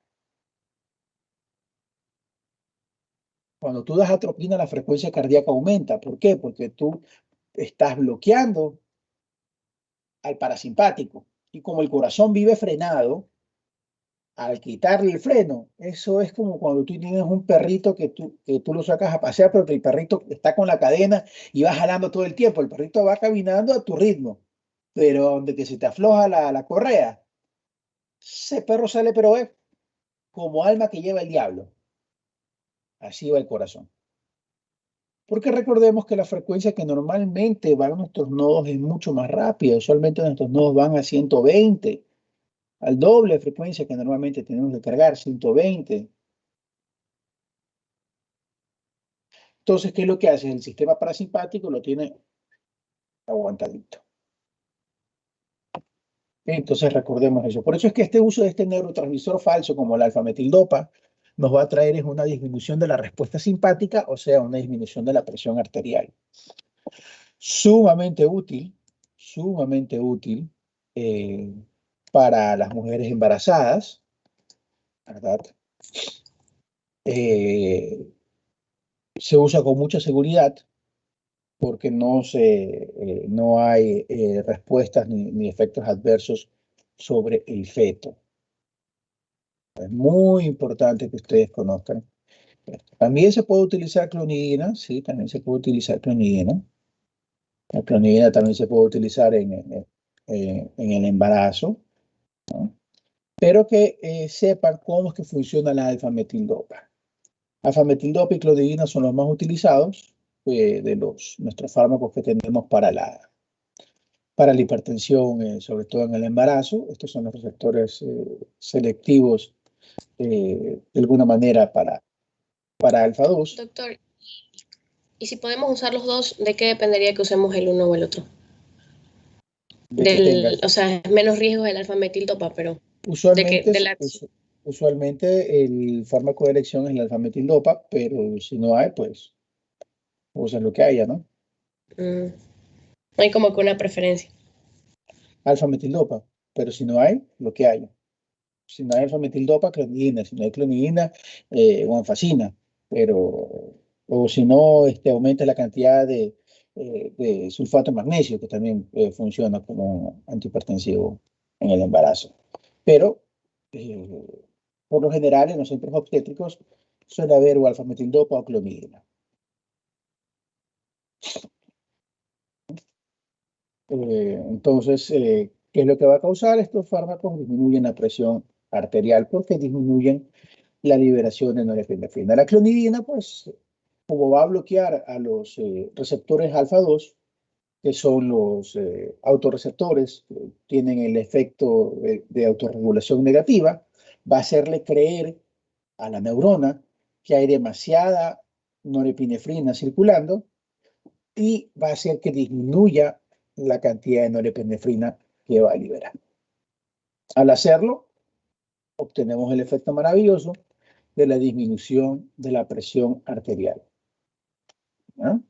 Cuando tú das atropina, la frecuencia cardíaca aumenta. ¿Por qué? Porque tú estás bloqueando al parasimpático. Y como el corazón vive frenado, al quitarle el freno, eso es como cuando tú tienes un perrito que tú lo sacas a pasear, pero que el perrito está con la cadena y va jalando todo el tiempo. El perrito va caminando a tu ritmo, pero donde que se te afloja la correa, ese perro sale, pero es como alma que lleva el diablo. Así va el corazón. Porque recordemos que la frecuencia que normalmente van a nuestros nodos es mucho más rápida. Usualmente nuestros nodos van a 120, al doble de frecuencia que normalmente tenemos que cargar, 120. Entonces, ¿qué es lo que hace? El sistema parasimpático lo tiene aguantadito. Entonces, recordemos eso. Por eso es que este uso de este neurotransmisor falso, como la alfa-metildopa, nos va a traer es una disminución de la respuesta simpática, o sea, una disminución de la presión arterial. Sumamente útil para las mujeres embarazadas, ¿verdad? Se usa con mucha seguridad porque no hay respuestas ni efectos adversos sobre el feto. Es muy importante que ustedes conozcan. También se puede utilizar clonidina, sí, también se puede utilizar clonidina. La clonidina también se puede utilizar en el embarazo, ¿no? Pero que sepan cómo es que funciona la alfa-metildopa. Alfa-metildopa y clonidina son los más utilizados de nuestros fármacos que tenemos para la hipertensión, sobre todo en el embarazo. Estos son los receptores selectivos de alguna manera para alfa-2. Doctor, ¿y si podemos usar los dos, de qué dependería que usemos el uno o el otro? O sea, menos riesgos del alfa-metildopa, pero usualmente el fármaco de elección es el alfa-metildopa, pero si no hay, pues usa lo que haya, ¿no? No hay como que una preferencia. Alfa-metildopa, pero si no hay, lo que haya. Si no hay alfa-metildopa, clonidina. Si no hay clonidina, guanfacina. O si no, aumenta la cantidad de sulfato de magnesio, que también funciona como antihipertensivo en el embarazo. Pero, por lo general, en los centros obstétricos suele haber o alfa-metildopa o clonidina. Entonces, ¿qué es lo que va a causar? Estos fármacos disminuyen la presión arterial porque disminuyen la liberación de norepinefrina. La clonidina, pues, como va a bloquear a los receptores alfa-2, que son los autorreceptores que tienen el efecto de autorregulación negativa, va a hacerle creer a la neurona que hay demasiada norepinefrina circulando y va a hacer que disminuya la cantidad de norepinefrina que va a liberar. Al hacerlo, obtenemos el efecto maravilloso de la disminución de la presión arterial. ¿No?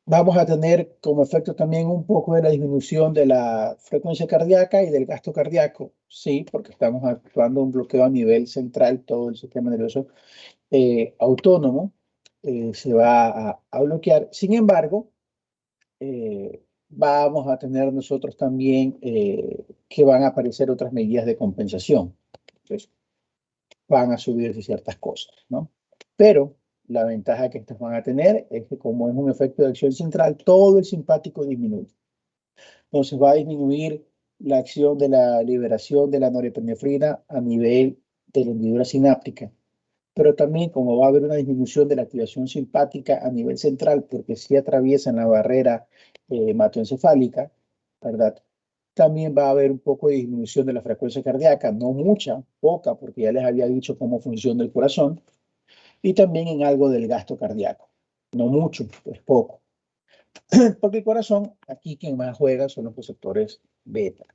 Vamos a tener como efecto también un poco de la disminución de la frecuencia cardíaca y del gasto cardíaco, sí, porque estamos actuando un bloqueo a nivel central, todo el sistema nervioso autónomo se va a bloquear. Sin embargo, vamos a tener nosotros también que van a aparecer otras medidas de compensación. Entonces, van a subir ciertas cosas, ¿no? Pero la ventaja que estas van a tener es que como es un efecto de acción central, todo el simpático disminuye. Entonces va a disminuir la acción de la liberación de la norepinefrina a nivel de la hendidura sináptica. Pero también como va a haber una disminución de la activación simpática a nivel central, porque sí atraviesan la barrera hematoencefálica, ¿verdad? También va a haber un poco de disminución de la frecuencia cardíaca, no mucha, poca, porque ya les había dicho cómo funciona el corazón, y también en algo del gasto cardíaco. No mucho, pues poco. Porque el corazón, aquí quien más juega son los receptores beta.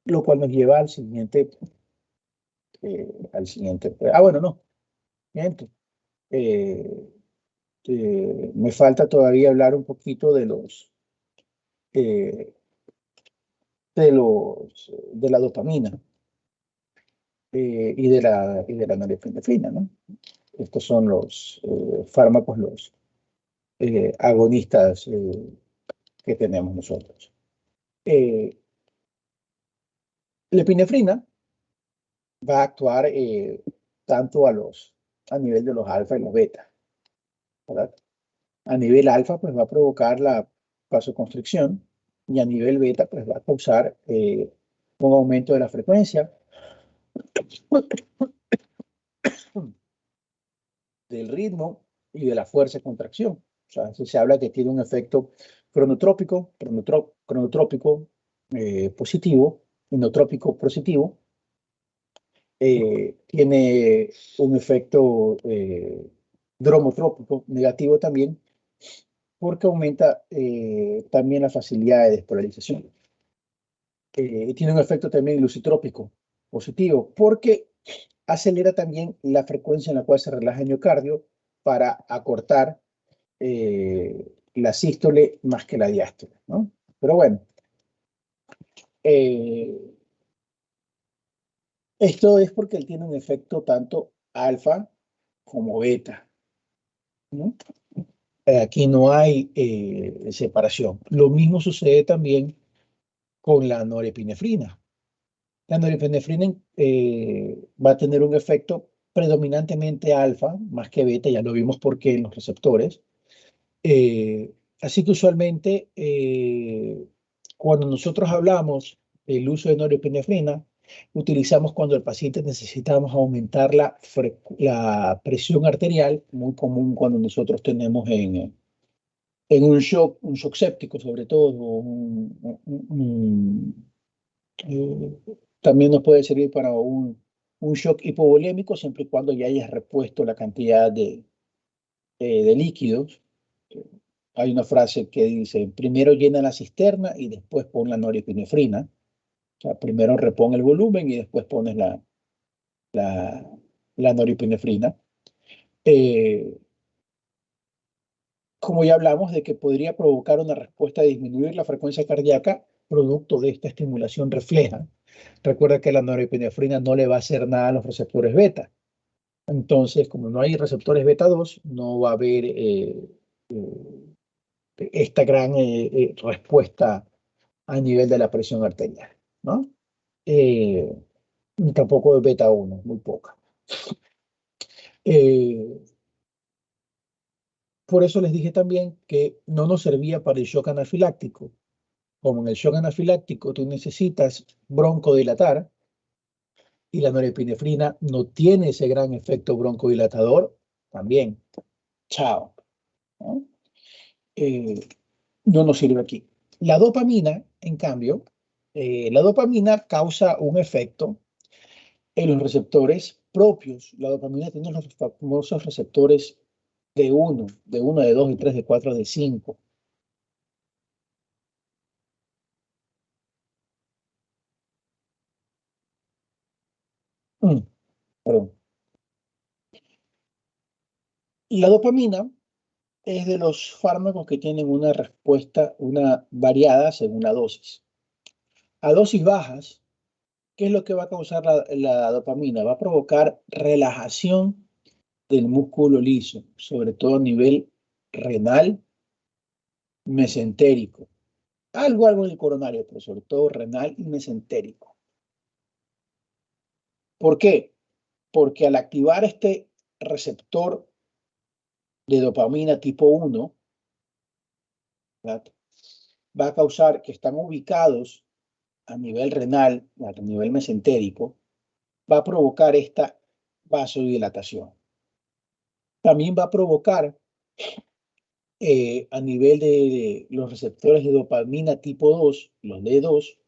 Lo cual nos lleva al siguiente. Bueno, no. Gente, me falta todavía hablar un poquito de la dopamina y de la norepinefrina, ¿no? Estos son los fármacos, los agonistas que tenemos nosotros. La epinefrina va a actuar tanto a nivel de los alfa y los beta, ¿verdad? A nivel alfa, pues va a provocar la vasoconstricción y a nivel beta, pues va a causar un aumento de la frecuencia del ritmo y de la fuerza de contracción. O sea, se habla que tiene un efecto cronotrópico positivo, inotrópico positivo. Tiene un efecto dromotrópico negativo también, porque aumenta también la facilidad de despolarización. Tiene un efecto también lucitrópico positivo, porque acelera también la frecuencia en la cual se relaja el miocardio para acortar la sístole más que la diástole, ¿no? Pero bueno, esto es porque él tiene un efecto tanto alfa como beta, ¿no? Aquí no hay separación. Lo mismo sucede también con la norepinefrina. La norepinefrina va a tener un efecto predominantemente alfa, más que beta, ya lo vimos porque en los receptores. Así que usualmente cuando nosotros hablamos del uso de norepinefrina, utilizamos cuando el paciente necesitamos aumentar la presión arterial, muy común cuando nosotros tenemos en un shock séptico sobre todo, también nos puede servir para un shock hipovolémico siempre y cuando ya hayas repuesto la cantidad de líquidos. Hay una frase que dice, primero llena la cisterna y después pon la norepinefrina. O sea, primero repon el volumen y después pones la norepinefrina. Como ya hablamos de que podría provocar una respuesta de disminuir la frecuencia cardíaca producto de esta estimulación refleja. Recuerda que la norepinefrina no le va a hacer nada a los receptores beta. Entonces, como no hay receptores beta 2, no va a haber esta gran respuesta a nivel de la presión arterial, ¿no? Tampoco de beta 1, muy poca. Por eso les dije también que no nos servía para el shock anafiláctico. Como en el shock anafiláctico tú necesitas broncodilatar y la norepinefrina no tiene ese gran efecto broncodilatador, también, chao, ¿no? No nos sirve aquí. La dopamina, en cambio, la dopamina causa un efecto en los receptores propios. La dopamina tiene los famosos receptores de 1, de 2, de 3, de 4, de 5. Perdón. La dopamina es de los fármacos que tienen una respuesta, una variada según la dosis. A dosis bajas, ¿qué es lo que va a causar la dopamina? Va a provocar relajación del músculo liso, sobre todo a nivel renal, mesentérico. Algo en el coronario, pero sobre todo renal y mesentérico. ¿Por qué? Porque al activar este receptor de dopamina tipo 1, ¿verdad?, va a causar que están ubicados a nivel renal, a nivel mesentérico, va a provocar esta vasodilatación. También va a provocar a nivel de los receptores de dopamina tipo 2, los D2,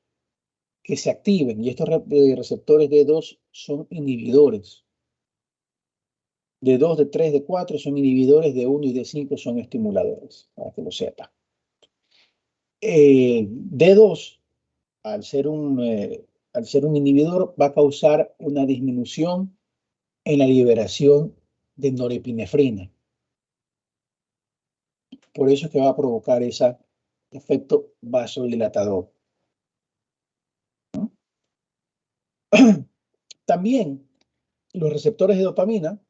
que se activen. Y estos receptores D2 son inhibidores. D2, D3, D4 son inhibidores, D1 y D5 son estimuladores, para que lo sepa. D2, al ser un inhibidor, va a causar una disminución en la liberación de norepinefrina. Por eso es que va a provocar ese efecto vasodilatador, ¿no? También los receptores de dopamina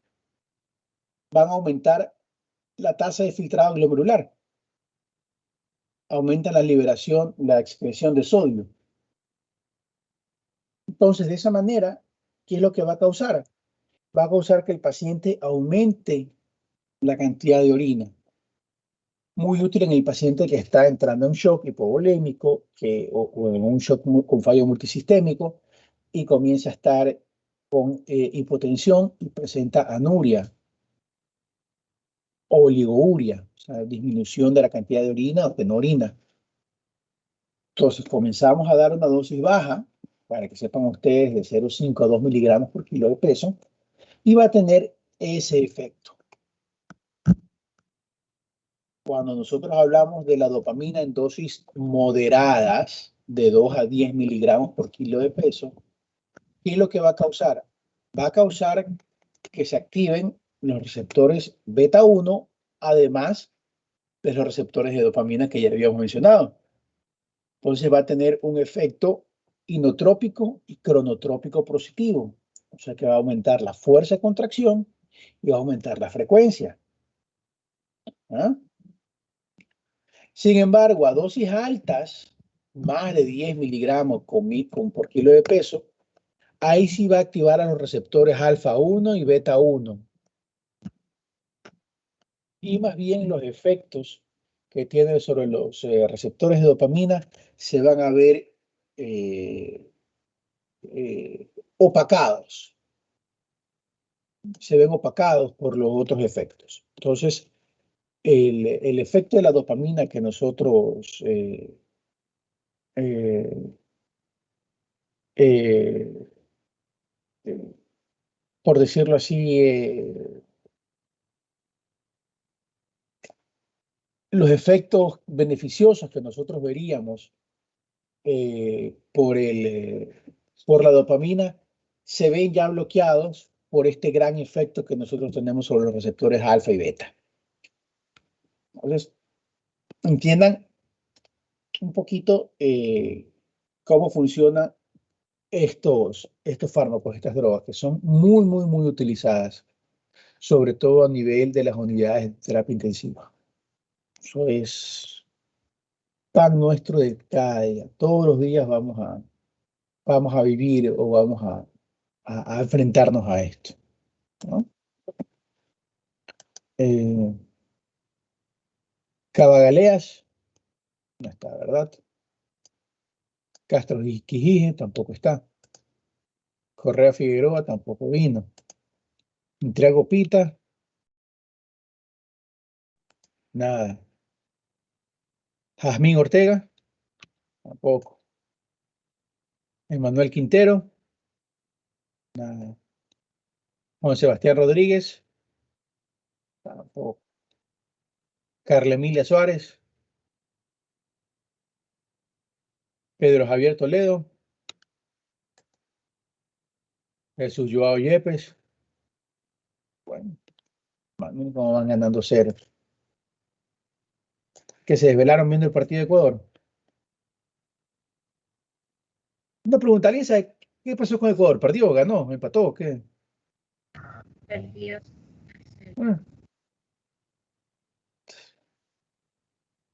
van a aumentar la tasa de filtrado glomerular, aumenta la liberación, la excreción de sodio. Entonces, de esa manera, ¿qué es lo que va a causar? Va a causar que el paciente aumente la cantidad de orina. Muy útil en el paciente que está entrando en shock hipovolémico o en un shock con fallo multisistémico y comienza a estar con hipotensión y presenta anuria o oligouria, o sea, disminución de la cantidad de orina o de no orina. Entonces comenzamos a dar una dosis baja, para que sepan ustedes, de 0,5 a 2 miligramos por kilo de peso, y va a tener ese efecto. Cuando nosotros hablamos de la dopamina en dosis moderadas, de 2 a 10 miligramos por kilo de peso, ¿qué es lo que va a causar? Va a causar que se activen los receptores beta 1, además de los receptores de dopamina que ya habíamos mencionado. Entonces va a tener un efecto inotrópico y cronotrópico positivo. O sea que va a aumentar la fuerza de contracción y va a aumentar la frecuencia. ¿Ah? Sin embargo, a dosis altas, más de 10 miligramos por kilo de peso, ahí sí va a activar a los receptores alfa 1 y beta 1. Y más bien los efectos que tiene sobre los receptores de dopamina se van a ver opacados. Se ven opacados por los otros efectos. Entonces, el efecto de la dopamina que nosotros por decirlo así, los efectos beneficiosos que nosotros veríamos por la dopamina se ven ya bloqueados por este gran efecto que nosotros tenemos sobre los receptores alfa y beta. Entonces, entiendan un poquito cómo funcionan estos fármacos, estas drogas, que son muy utilizadas, sobre todo a nivel de las unidades de terapia intensiva. Eso es pan nuestro de cada día. Todos los días vamos a vivir o vamos a enfrentarnos a esto, ¿no? Cavagaleas, no está, ¿verdad? Castro Quijije tampoco está. Correa Figueroa tampoco vino. Intriago Pita, nada. Jazmín Ortega, tampoco. Emanuel Quintero, nada. Juan Sebastián Rodríguez, Tampoco. Carla Emilia Suárez. Pedro Javier Toledo. Jesús Joao Yepes. Bueno, como van ganando cero. Que se desvelaron viendo el partido de Ecuador. Una pregunta, ¿alguien sabe qué pasó con Ecuador? ¿Perdió? ¿Ganó? ¿Empató? ¿Qué? Perdió. Ah,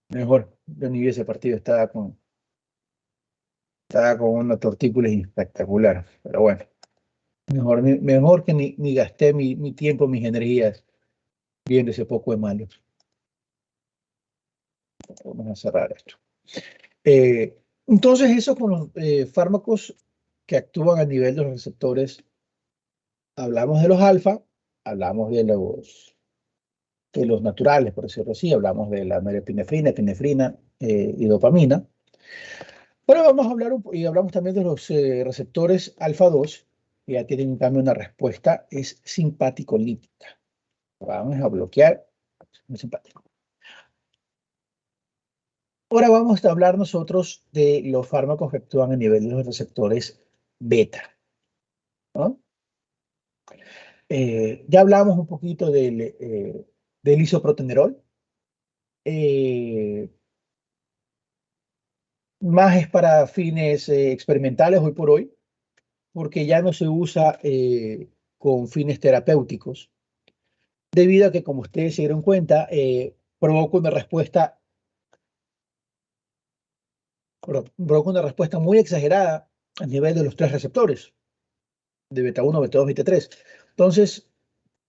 mejor. Yo ni vi ese partido. Estaba con una tortícolis espectacular. Pero bueno. Mejor que ni gasté mi tiempo, mis energías viendo ese poco de malo. Vamos a cerrar esto. Entonces, eso con los fármacos que actúan a nivel de los receptores. Hablamos de los alfa, hablamos de los naturales, por decirlo así, hablamos de la norepinefrina, epinefrina y dopamina. Pero vamos a hablar y hablamos también de los receptores alfa 2, que ya tienen en cambio una respuesta, es simpático-lítica. Vamos a bloquear el simpático. Ahora vamos a hablar nosotros de los fármacos que actúan a nivel de los receptores beta, ¿no? Ya hablamos un poquito del isoprotenerol. Más es para fines experimentales hoy por hoy, porque ya no se usa con fines terapéuticos, debido a que, como ustedes se dieron cuenta, provoca una respuesta muy exagerada a nivel de los tres receptores, de beta 1, beta 2, beta 3. Entonces,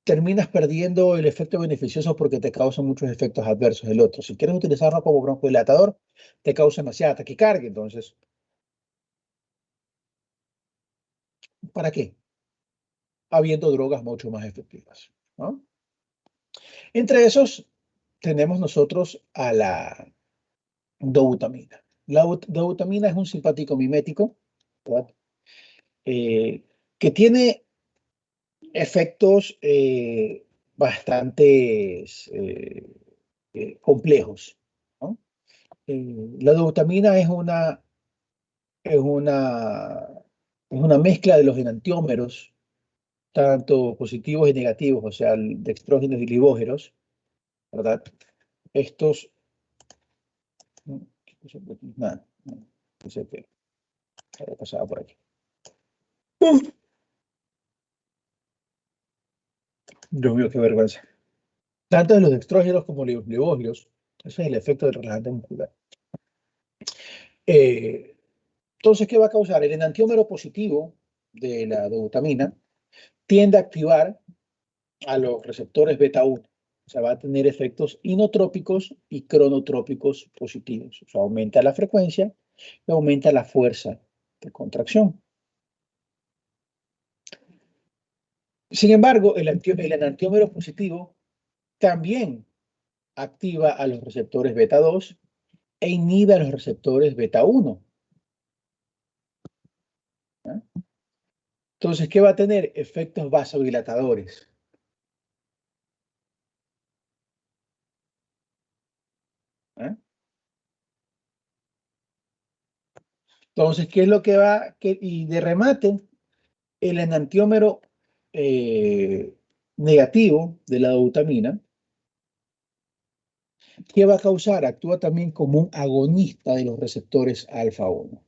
terminas perdiendo el efecto beneficioso porque te causa muchos efectos adversos del otro. Si quieres utilizarlo como broncodilatador, te causa demasiada taquicardia. Entonces, ¿para qué? Habiendo drogas mucho más efectivas, ¿no? Entre esos tenemos nosotros a la dobutamina. La dobutamina es un simpático mimético, ¿verdad? Que tiene efectos bastante complejos, ¿no? La dobutamina es una, es una mezcla de los enantiómeros, tanto positivos y negativos, o sea, dextrógenos y libógeros, ¿verdad? Estos, nada, no sé qué había pasado por aquí. Dios mío, qué vergüenza. Tanto de los dextrógenos como los libógeros, ese es el efecto del relajante muscular. Entonces, ¿qué va a causar? El enantiómero positivo de la dobutamina tiende a activar a los receptores beta 1. O sea, va a tener efectos inotrópicos y cronotrópicos positivos. O sea, aumenta la frecuencia y aumenta la fuerza de contracción. Sin embargo, el enantiómero positivo también activa a los receptores beta 2 e inhibe a los receptores beta 1. ¿Eh? Entonces, ¿qué va a tener? Efectos vasodilatadores. ¿Eh? Entonces, ¿qué es lo que va? Y de remate, el enantiómero negativo de la dobutamina, ¿qué va a causar? Actúa también como un agonista de los receptores alfa 1.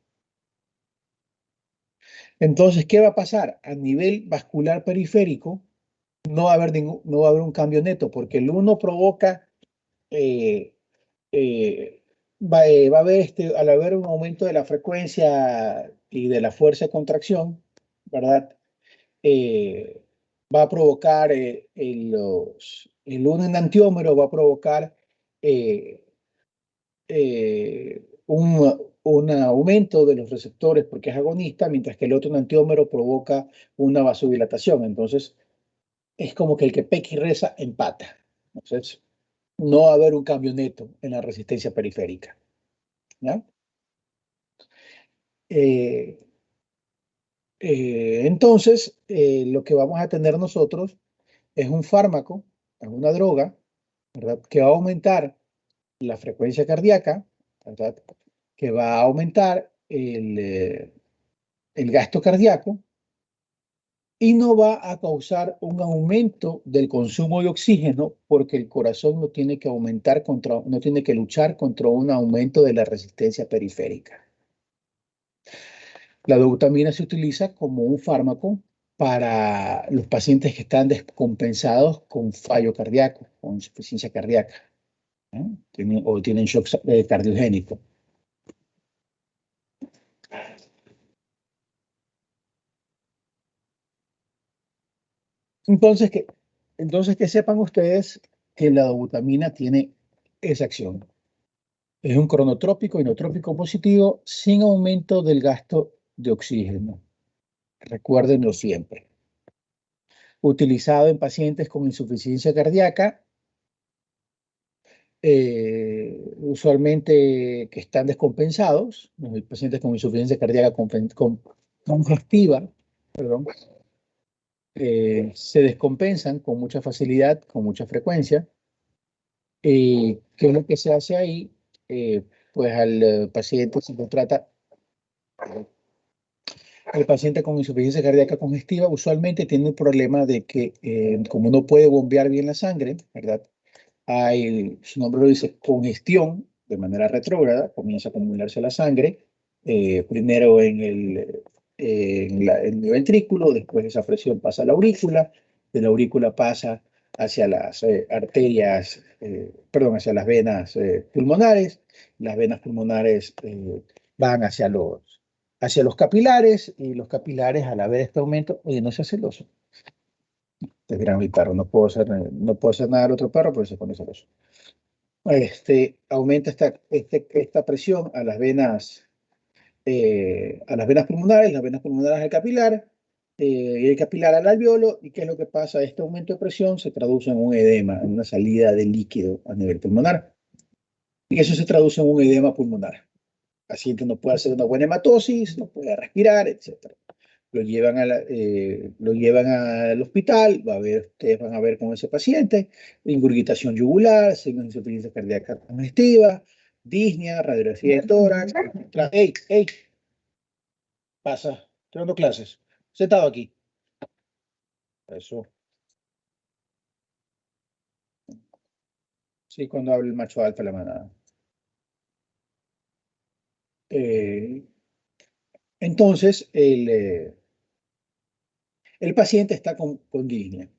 Entonces, ¿qué va a pasar? A nivel vascular periférico, no va a haber un cambio neto, porque el uno provoca, eh, eh, va a haber, al haber un aumento de la frecuencia y de la fuerza de contracción, ¿verdad? Eh, Va a provocar el uno enantiómero va a provocar eh, un aumento de los receptores porque es agonista, mientras que el otro enantiómero provoca una vasodilatación. Entonces, es como que el que peca y reza empata. Entonces, no va a haber un cambio neto en la resistencia periférica. ¿Ya? Eh, entonces, lo que vamos a tener nosotros es un fármaco es una droga, ¿verdad?, que va a aumentar la frecuencia cardíaca, ¿verdad?, que va a aumentar el gasto cardíaco y no va a causar un aumento del consumo de oxígeno porque el corazón no tiene que no tiene que luchar contra un aumento de la resistencia periférica. La dobutamina se utiliza como un fármaco para los pacientes que están descompensados con fallo cardíaco, con insuficiencia cardíaca, ¿no? O tienen shock cardiogénico. Entonces que sepan ustedes que la dobutamina tiene esa acción. Es un cronotrópico inotrópico positivo sin aumento del gasto de oxígeno. Recuérdenlo siempre. Utilizado en pacientes con insuficiencia cardíaca, usualmente que están descompensados, los pacientes con insuficiencia cardíaca congestiva, perdón, se descompensan con mucha facilidad, con mucha frecuencia. ¿Qué es lo que se hace ahí? Pues al paciente se lo trata, el paciente con insuficiencia cardíaca congestiva usualmente tiene un problema de que como no puede bombear bien la sangre, ¿verdad? Hay, su nombre lo dice, congestión de manera retrógrada, comienza a acumularse la sangre, primero en el ventrículo, después esa presión pasa a la aurícula, de la aurícula pasa hacia las arterias, perdón, hacia las venas pulmonares, las venas pulmonares van hacia los capilares, y los capilares al haber este aumento, oye, no seas celoso. Te dirán, mi perro, no puedo hacer nada al otro perro, pero se pone celoso. Aumenta esta presión a las venas pulmonares, las venas pulmonares al capilar, y el capilar al alveolo. ¿Y qué es lo que pasa? Este aumento de presión se traduce en un edema, en una salida de líquido a nivel pulmonar. Y eso se traduce en un edema pulmonar. El paciente no puede hacer una buena hematosis, no puede respirar, etc. Lo llevan al hospital, ustedes van a ver con ese paciente, ingurgitación yugular, signos de insuficiencia cardíaca congestiva, disnea, radiografía de tórax. ¡Ey, ey! Pasa, estoy dando clases. Sentado aquí. Eso. Sí, cuando habla el macho alfa de la manada. Entonces, el paciente está con disnea.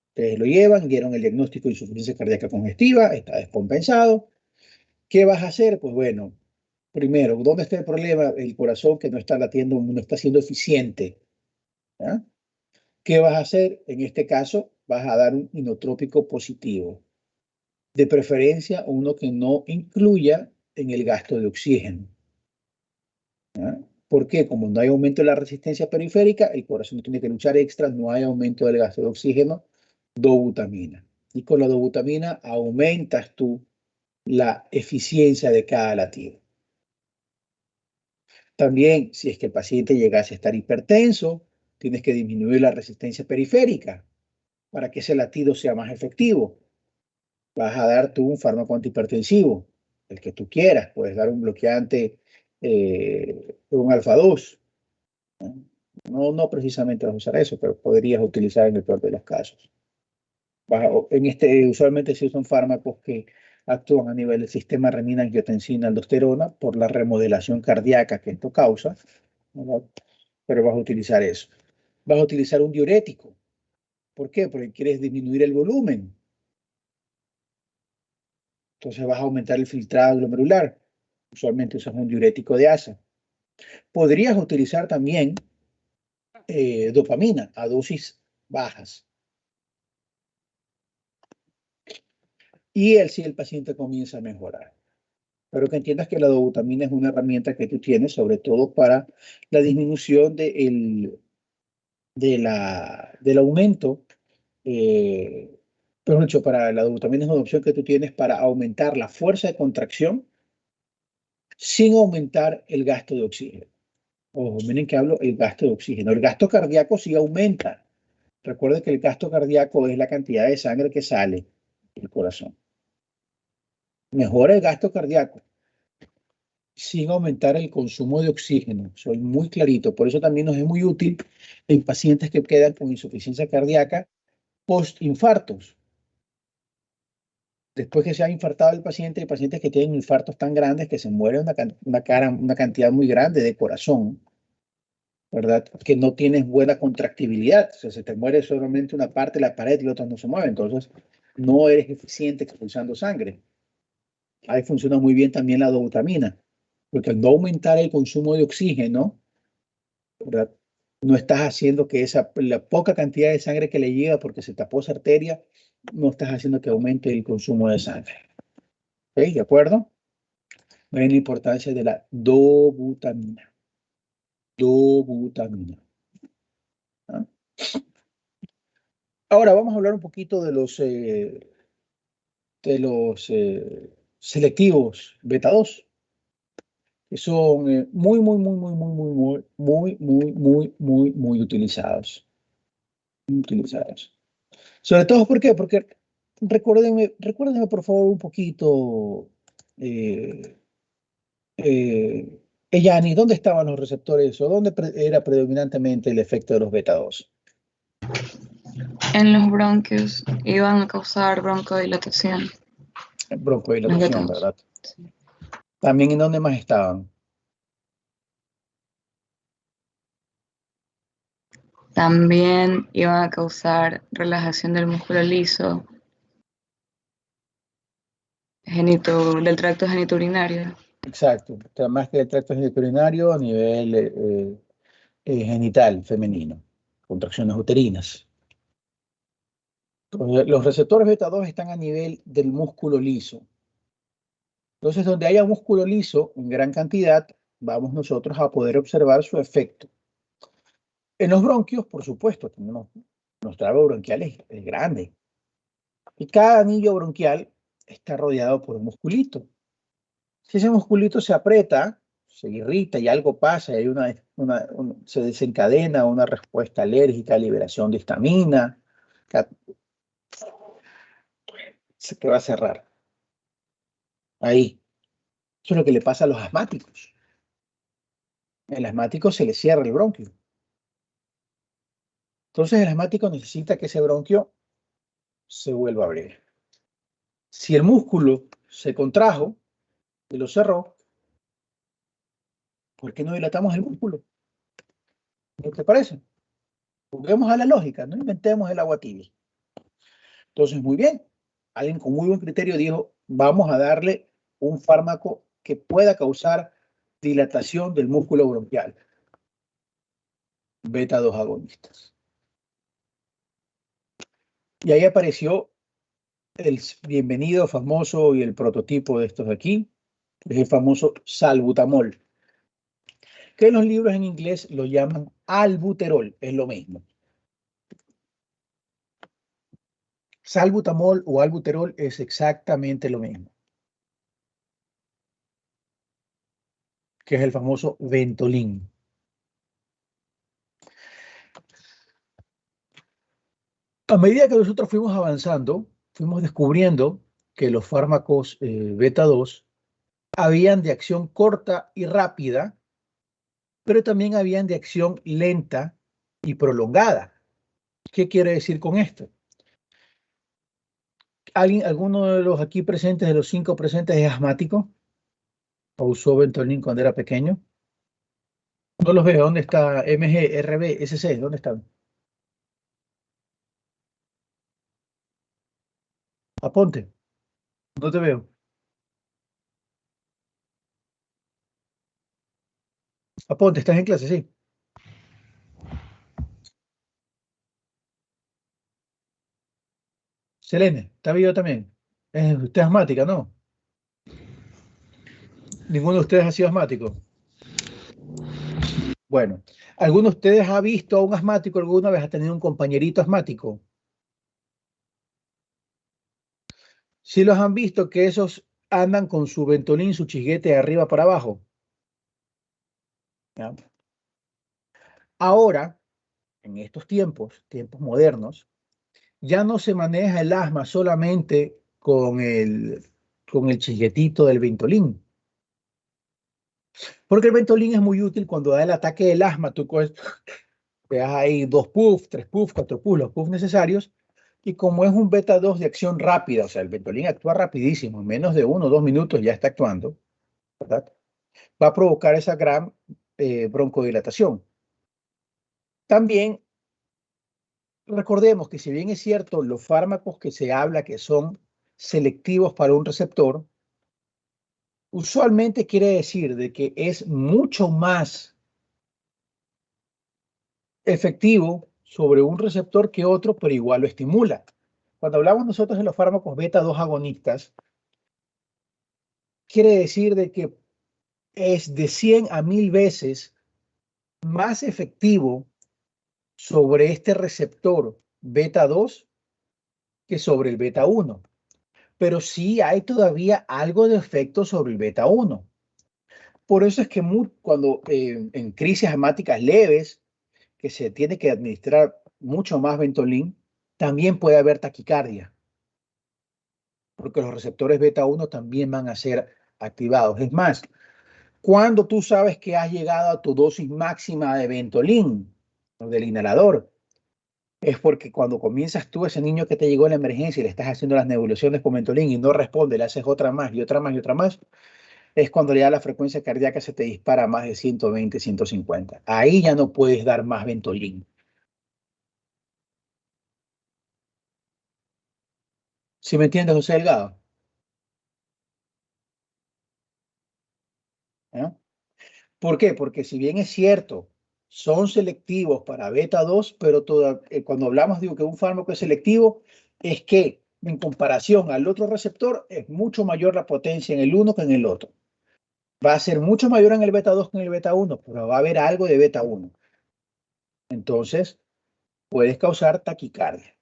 Ustedes lo llevan, dieron el diagnóstico de insuficiencia cardíaca congestiva, está descompensado. ¿Qué vas a hacer? Pues bueno, primero, ¿dónde está el problema? El corazón que no está latiendo, no está siendo eficiente. ¿Ya? ¿Qué vas a hacer? En este caso, vas a dar un inotrópico positivo. De preferencia, uno que no incluya en el gasto de oxígeno. ¿Ya? ¿Por qué? Como no hay aumento de la resistencia periférica, el corazón no tiene que luchar extra, no hay aumento del gasto de oxígeno, dobutamina. Y con la dobutamina aumentas tú la eficiencia de cada latido. También, si es que el paciente llegase a estar hipertenso, tienes que disminuir la resistencia periférica para que ese latido sea más efectivo. Vas a dar tú un fármaco antihipertensivo, el que tú quieras. Puedes dar un bloqueante, un alfa-2. No precisamente vas a usar eso, pero podrías utilizar en el peor de los casos. Usualmente se usan fármacos que actúan a nivel del sistema renina-angiotensina-aldosterona por la remodelación cardíaca que esto causa, ¿verdad? Pero vas a utilizar eso. Vas a utilizar un diurético. ¿Por qué? Porque quieres disminuir el volumen. Entonces vas a aumentar el filtrado glomerular. Usualmente usas un diurético de asa. Podrías utilizar también dopamina a dosis bajas. Y si el paciente comienza a mejorar. Pero que entiendas que la dobutamina es una herramienta que tú tienes, sobre todo para la disminución del aumento. Pero mucho, para la dobutamina es una opción que tú tienes para aumentar la fuerza de contracción sin aumentar el gasto de oxígeno. Ojo, miren que hablo el gasto de oxígeno. El gasto cardíaco sí aumenta, Recuerde que el gasto cardíaco es la cantidad de sangre que sale del corazón. Mejora el gasto cardíaco sin aumentar el consumo de oxígeno. Soy muy clarito. Por eso también nos es muy útil en pacientes que quedan con insuficiencia cardíaca post-infartos. Después que se ha infartado el paciente, hay pacientes que tienen infartos tan grandes que se muere una cantidad muy grande de corazón, ¿verdad? Que no tienes buena contractibilidad. O sea, se te muere solamente una parte de la pared y la otra no se mueve. Entonces, no eres eficiente expulsando sangre. Ahí funciona muy bien también la dobutamina, porque al no aumentar el consumo de oxígeno, ¿verdad? No estás haciendo que la poca cantidad de sangre que le llega porque se tapó esa arteria, no estás haciendo que aumente el consumo de sangre. ¿Ok? ¿De acuerdo? Ven la importancia de la dobutamina. Dobutamina. ¿Ah? Ahora vamos a hablar un poquito de los selectivos beta 2, que son muy utilizados. Muy utilizados. Sobre todo, ¿por qué? Porque recuérdenme por favor un poquito, Eyani, ¿dónde estaban los receptores o dónde era predominantemente el efecto de los beta 2? En los bronquios iban a causar broncodilatación. Broncodilatación, ¿verdad? Sí. ¿También en dónde más estaban? También iban a causar relajación del músculo liso, del tracto genitourinario. Exacto, más que el tracto genitourinario a nivel genital femenino, contracciones uterinas. Entonces, los receptores beta 2 están a nivel del músculo liso. Entonces, donde haya músculo liso en gran cantidad, vamos nosotros a poder observar su efecto. En los bronquios, por supuesto, tenemos nuestra trabo bronquial es grande. Y cada anillo bronquial está rodeado por un musculito. Si ese musculito se aprieta, se irrita y algo pasa, y se desencadena una respuesta alérgica, liberación de histamina, se te va a cerrar. Ahí. Eso es lo que le pasa a los asmáticos. El asmático se le cierra el bronquio. Entonces el asmático necesita que ese bronquio se vuelva a abrir. Si el músculo se contrajo y lo cerró, ¿por qué no dilatamos el músculo? ¿No te parece? Juguemos a la lógica, no inventemos el agua tibia. Entonces, muy bien. Alguien con muy buen criterio dijo, vamos a darle un fármaco que pueda causar dilatación del músculo bronquial. Beta 2 agonistas. Y ahí apareció el bienvenido famoso y el prototipo de estos de aquí, es el famoso salbutamol, que en los libros en inglés lo llaman albuterol, es lo mismo. Salbutamol o albuterol es exactamente lo mismo, que es el famoso Ventolin. A medida que nosotros fuimos avanzando, fuimos descubriendo que los fármacos beta 2 habían de acción corta y rápida, pero también habían de acción lenta y prolongada. ¿Qué quiere decir con esto? ¿Alguno de los aquí presentes, de los 5 presentes, es asmático? ¿O usó Ventolin cuando era pequeño? No los veo. ¿Dónde está MG, RB, SC? ¿Dónde están? Aponte. No te veo. Aponte, estás en clase, sí. Selene, ¿está vivo también? ¿Usted es asmática, no? ¿Ninguno de ustedes ha sido asmático? Bueno, ¿alguno de ustedes ha visto a un asmático alguna vez? ¿Ha tenido un compañerito asmático? ¿Sí los han visto que esos andan con su Ventolin, su chisguete de arriba para abajo? ¿Ya? Ahora, en estos tiempos modernos, ya no se maneja el asma solamente con el chilletito del Ventolin. Porque el Ventolin es muy útil cuando da el ataque del asma. Tú coges, te das ahí 2 puffs, 3 puffs, 4 puffs, los puffs necesarios. Y como es un beta 2 de acción rápida, o sea, el Ventolin actúa rapidísimo, en menos de 1 o 2 minutos ya está actuando, ¿verdad? Va a provocar esa gran broncodilatación. También recordemos que si bien es cierto, los fármacos que se habla que son selectivos para un receptor, usualmente quiere decir de que es mucho más efectivo sobre un receptor que otro, pero igual lo estimula. Cuando hablamos nosotros de los fármacos beta 2 agonistas, quiere decir de que es de 100 a 1000 veces más efectivo sobre este receptor beta 2 que sobre el beta 1. Pero sí hay todavía algo de efecto sobre el beta 1. Por eso es que cuando en crisis asmáticas leves, que se tiene que administrar mucho más Ventolin, también puede haber taquicardia, porque los receptores beta 1 también van a ser activados. Es más, cuando tú sabes que has llegado a tu dosis máxima de Ventolin o del inhalador, es porque cuando comienzas tú, ese niño que te llegó en la emergencia y le estás haciendo las nebulizaciones con Ventolin y no responde, le haces otra más y otra más y otra más, es cuando ya la frecuencia cardíaca se te dispara a más de 120, 150. Ahí ya no puedes dar más Ventolin. ¿Sí me entiendes, José Delgado? ¿Eh? ¿Por qué? Porque si bien es cierto, son selectivos para beta 2, pero cuando hablamos de que un fármaco es selectivo, es que en comparación al otro receptor es mucho mayor la potencia en el uno que en el otro. Va a ser mucho mayor en el beta 2 que en el beta 1, pero va a haber algo de beta 1. Entonces, puedes causar taquicardia.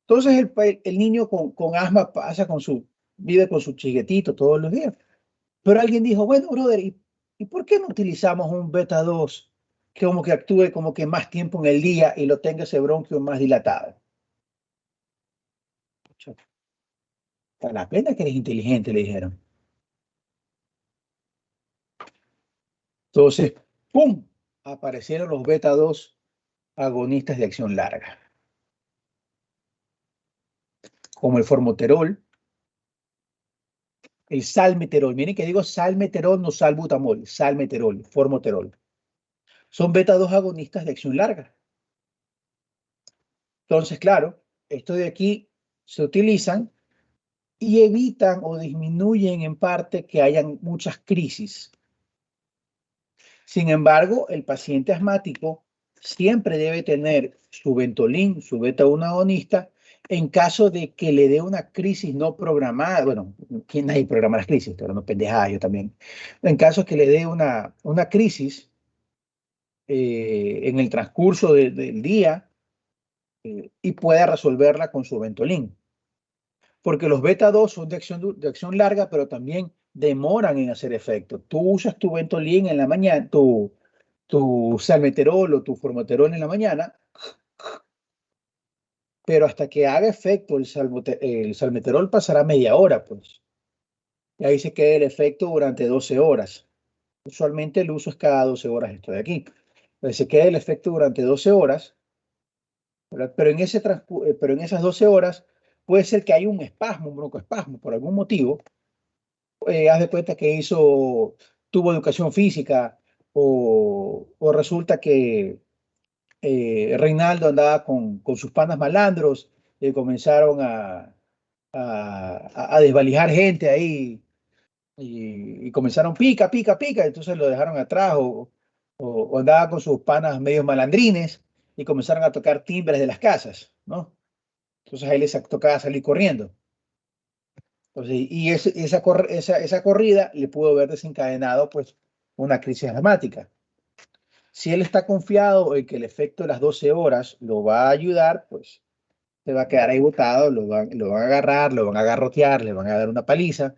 Entonces, el niño con asma vive con su chiquetito todos los días. Pero alguien dijo, bueno, brother, ¿y por qué no utilizamos un beta 2 que como que actúe como que más tiempo en el día y lo tenga ese bronquio más dilatado? Para la pena que eres inteligente, le dijeron. Entonces, ¡pum! Aparecieron los beta 2 agonistas de acción larga, como el formoterol, el salmeterol. Miren que digo salmeterol, no salbutamol, salmeterol, formoterol. Son beta 2 agonistas de acción larga. Entonces, claro, esto de aquí se utilizan y evitan o disminuyen en parte que hayan muchas crisis. Sin embargo, el paciente asmático siempre debe tener su Ventolin, su beta 1 agonista, en caso de que le dé una crisis no programada. Bueno, ¿quién nadie programa las crisis? Pero no pendejada, yo también. En caso que le dé una crisis en el transcurso del día y pueda resolverla con su Ventolin. Porque los beta 2 son de acción larga, pero también demoran en hacer efecto. Tú usas tu Ventolin en la mañana, tu salmeterol o tu formoterol en la mañana, pero hasta que haga efecto el salmeterol pasará media hora, pues. Y ahí se queda el efecto durante 12 horas. Usualmente el uso es cada 12 horas, esto de aquí. Entonces se queda el efecto durante 12 horas, ¿verdad? Pero en esas 12 horas puede ser que haya un espasmo, un broncoespasmo, por algún motivo. Haz de cuenta que tuvo educación física o resulta que Reinaldo andaba con sus panas malandros y comenzaron a desvalijar gente ahí y comenzaron pica, pica, pica, entonces lo dejaron atrás o andaba con sus panas medios malandrines y comenzaron a tocar timbres de las casas, ¿no? Entonces ahí les tocaba salir corriendo. Entonces, y esa corrida le pudo haber desencadenado pues una crisis asmática. Si él está confiado en que el efecto de las 12 horas lo va a ayudar, pues se va a quedar ahí botado, lo van a agarrar, lo van a garrotear, le van a dar una paliza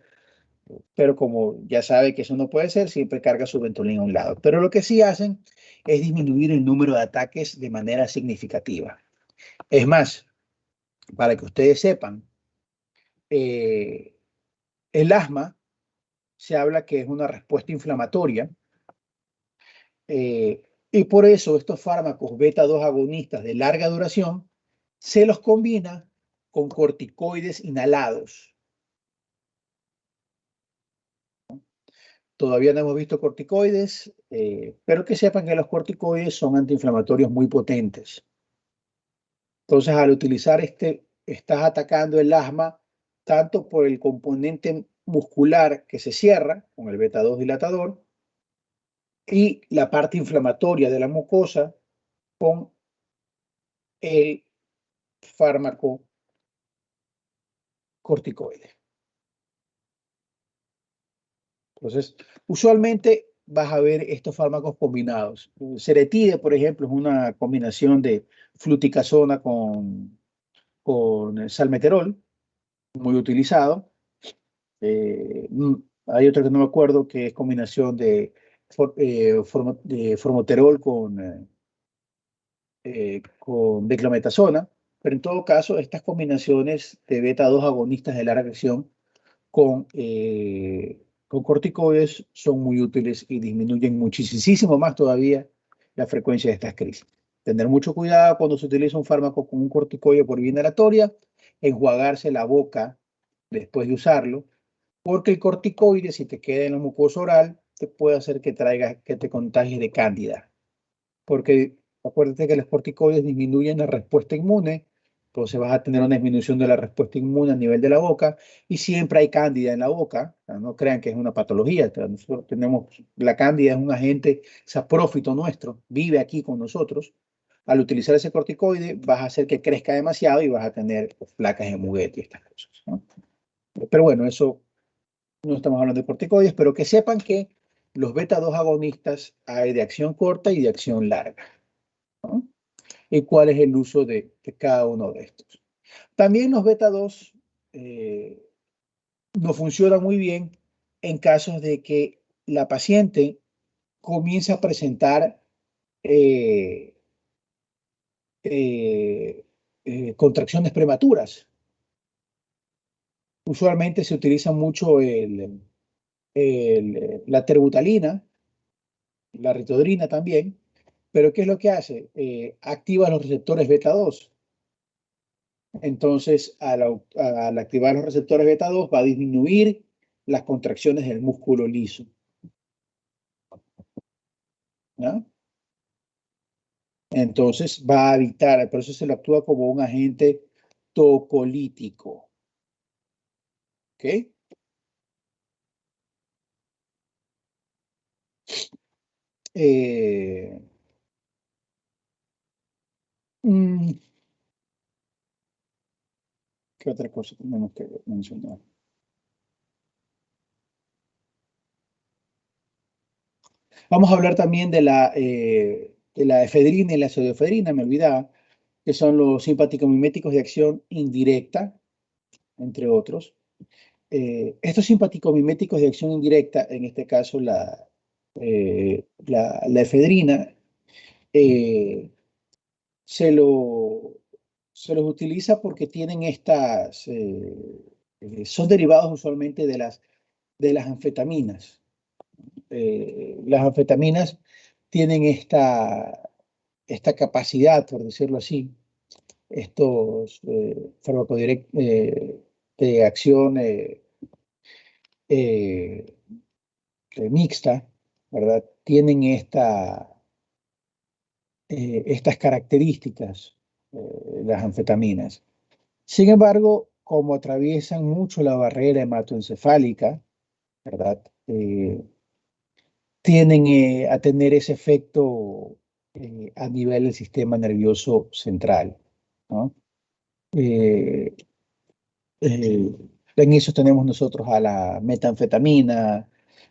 Pero como ya sabe que eso no puede ser, siempre carga su Ventolin a un lado. Pero lo que sí hacen es disminuir el número de ataques de manera significativa. Es más, para que ustedes sepan, eh, el asma se habla que es una respuesta inflamatoria, y por eso estos fármacos beta 2 agonistas de larga duración se los combina con corticoides inhalados. Todavía no hemos visto corticoides, pero que sepan que los corticoides son antiinflamatorios muy potentes. Entonces, al utilizar estás atacando el asma tanto por el componente muscular que se cierra con el beta 2 dilatador y la parte inflamatoria de la mucosa con el fármaco corticoide. Entonces, usualmente vas a ver estos fármacos combinados. Ceretide, por ejemplo, es una combinación de fluticasona con salmeterol, muy utilizado. Hay otro que no me acuerdo, que es combinación de formoterol con declometasona, pero en todo caso, estas combinaciones de beta 2 agonistas de larga acción con corticoides son muy útiles y disminuyen muchísimo más todavía la frecuencia de estas crisis. Tener mucho cuidado cuando se utiliza un fármaco con un corticoide por vía inhalatoria, enjuagarse la boca después de usarlo, porque el corticoide, si te queda en la mucosa oral, te puede hacer que te contagies de cándida. Porque acuérdate que los corticoides disminuyen la respuesta inmune, entonces vas a tener una disminución de la respuesta inmune a nivel de la boca y siempre hay cándida en la boca. No crean que es una patología. Nosotros tenemos, la cándida es un agente saprófito nuestro, vive aquí con nosotros. Al utilizar ese corticoide vas a hacer que crezca demasiado y vas a tener placas de Muguet y estas cosas, ¿no? Pero bueno, eso no estamos hablando de corticoides, pero que sepan que los beta 2 agonistas hay de acción corta y de acción larga, ¿no? Y cuál es el uso de cada uno de estos. También los beta 2 no funcionan muy bien en casos de que la paciente comienza a presentar eh, eh, contracciones prematuras. Usualmente se utiliza mucho la terbutalina, la ritodrina también, pero ¿qué es lo que hace? Activa los receptores beta 2. Entonces, al activar los receptores beta 2, va a disminuir las contracciones del músculo liso, ¿no? Entonces, va a evitar, por eso se lo actúa como un agente tocolítico. ¿Ok? Mm, ¿Qué otra cosa tenemos que mencionar? Vamos a hablar también de la efedrina y la pseudoefedrina, me olvidaba, que son los simpaticomiméticos de acción indirecta, entre otros. Estos simpaticomiméticos de acción indirecta, en este caso la efedrina, se los utiliza porque tienen son derivados usualmente de las anfetaminas. Las anfetaminas tienen esta capacidad, por decirlo así, estos de acción eh, mixta, ¿verdad? Tienen estas características, las anfetaminas. Sin embargo, como atraviesan mucho la barrera hematoencefálica, ¿verdad? Tienden a tener ese efecto a nivel del sistema nervioso central, ¿no? Eh, eh, en eso tenemos nosotros a la metanfetamina,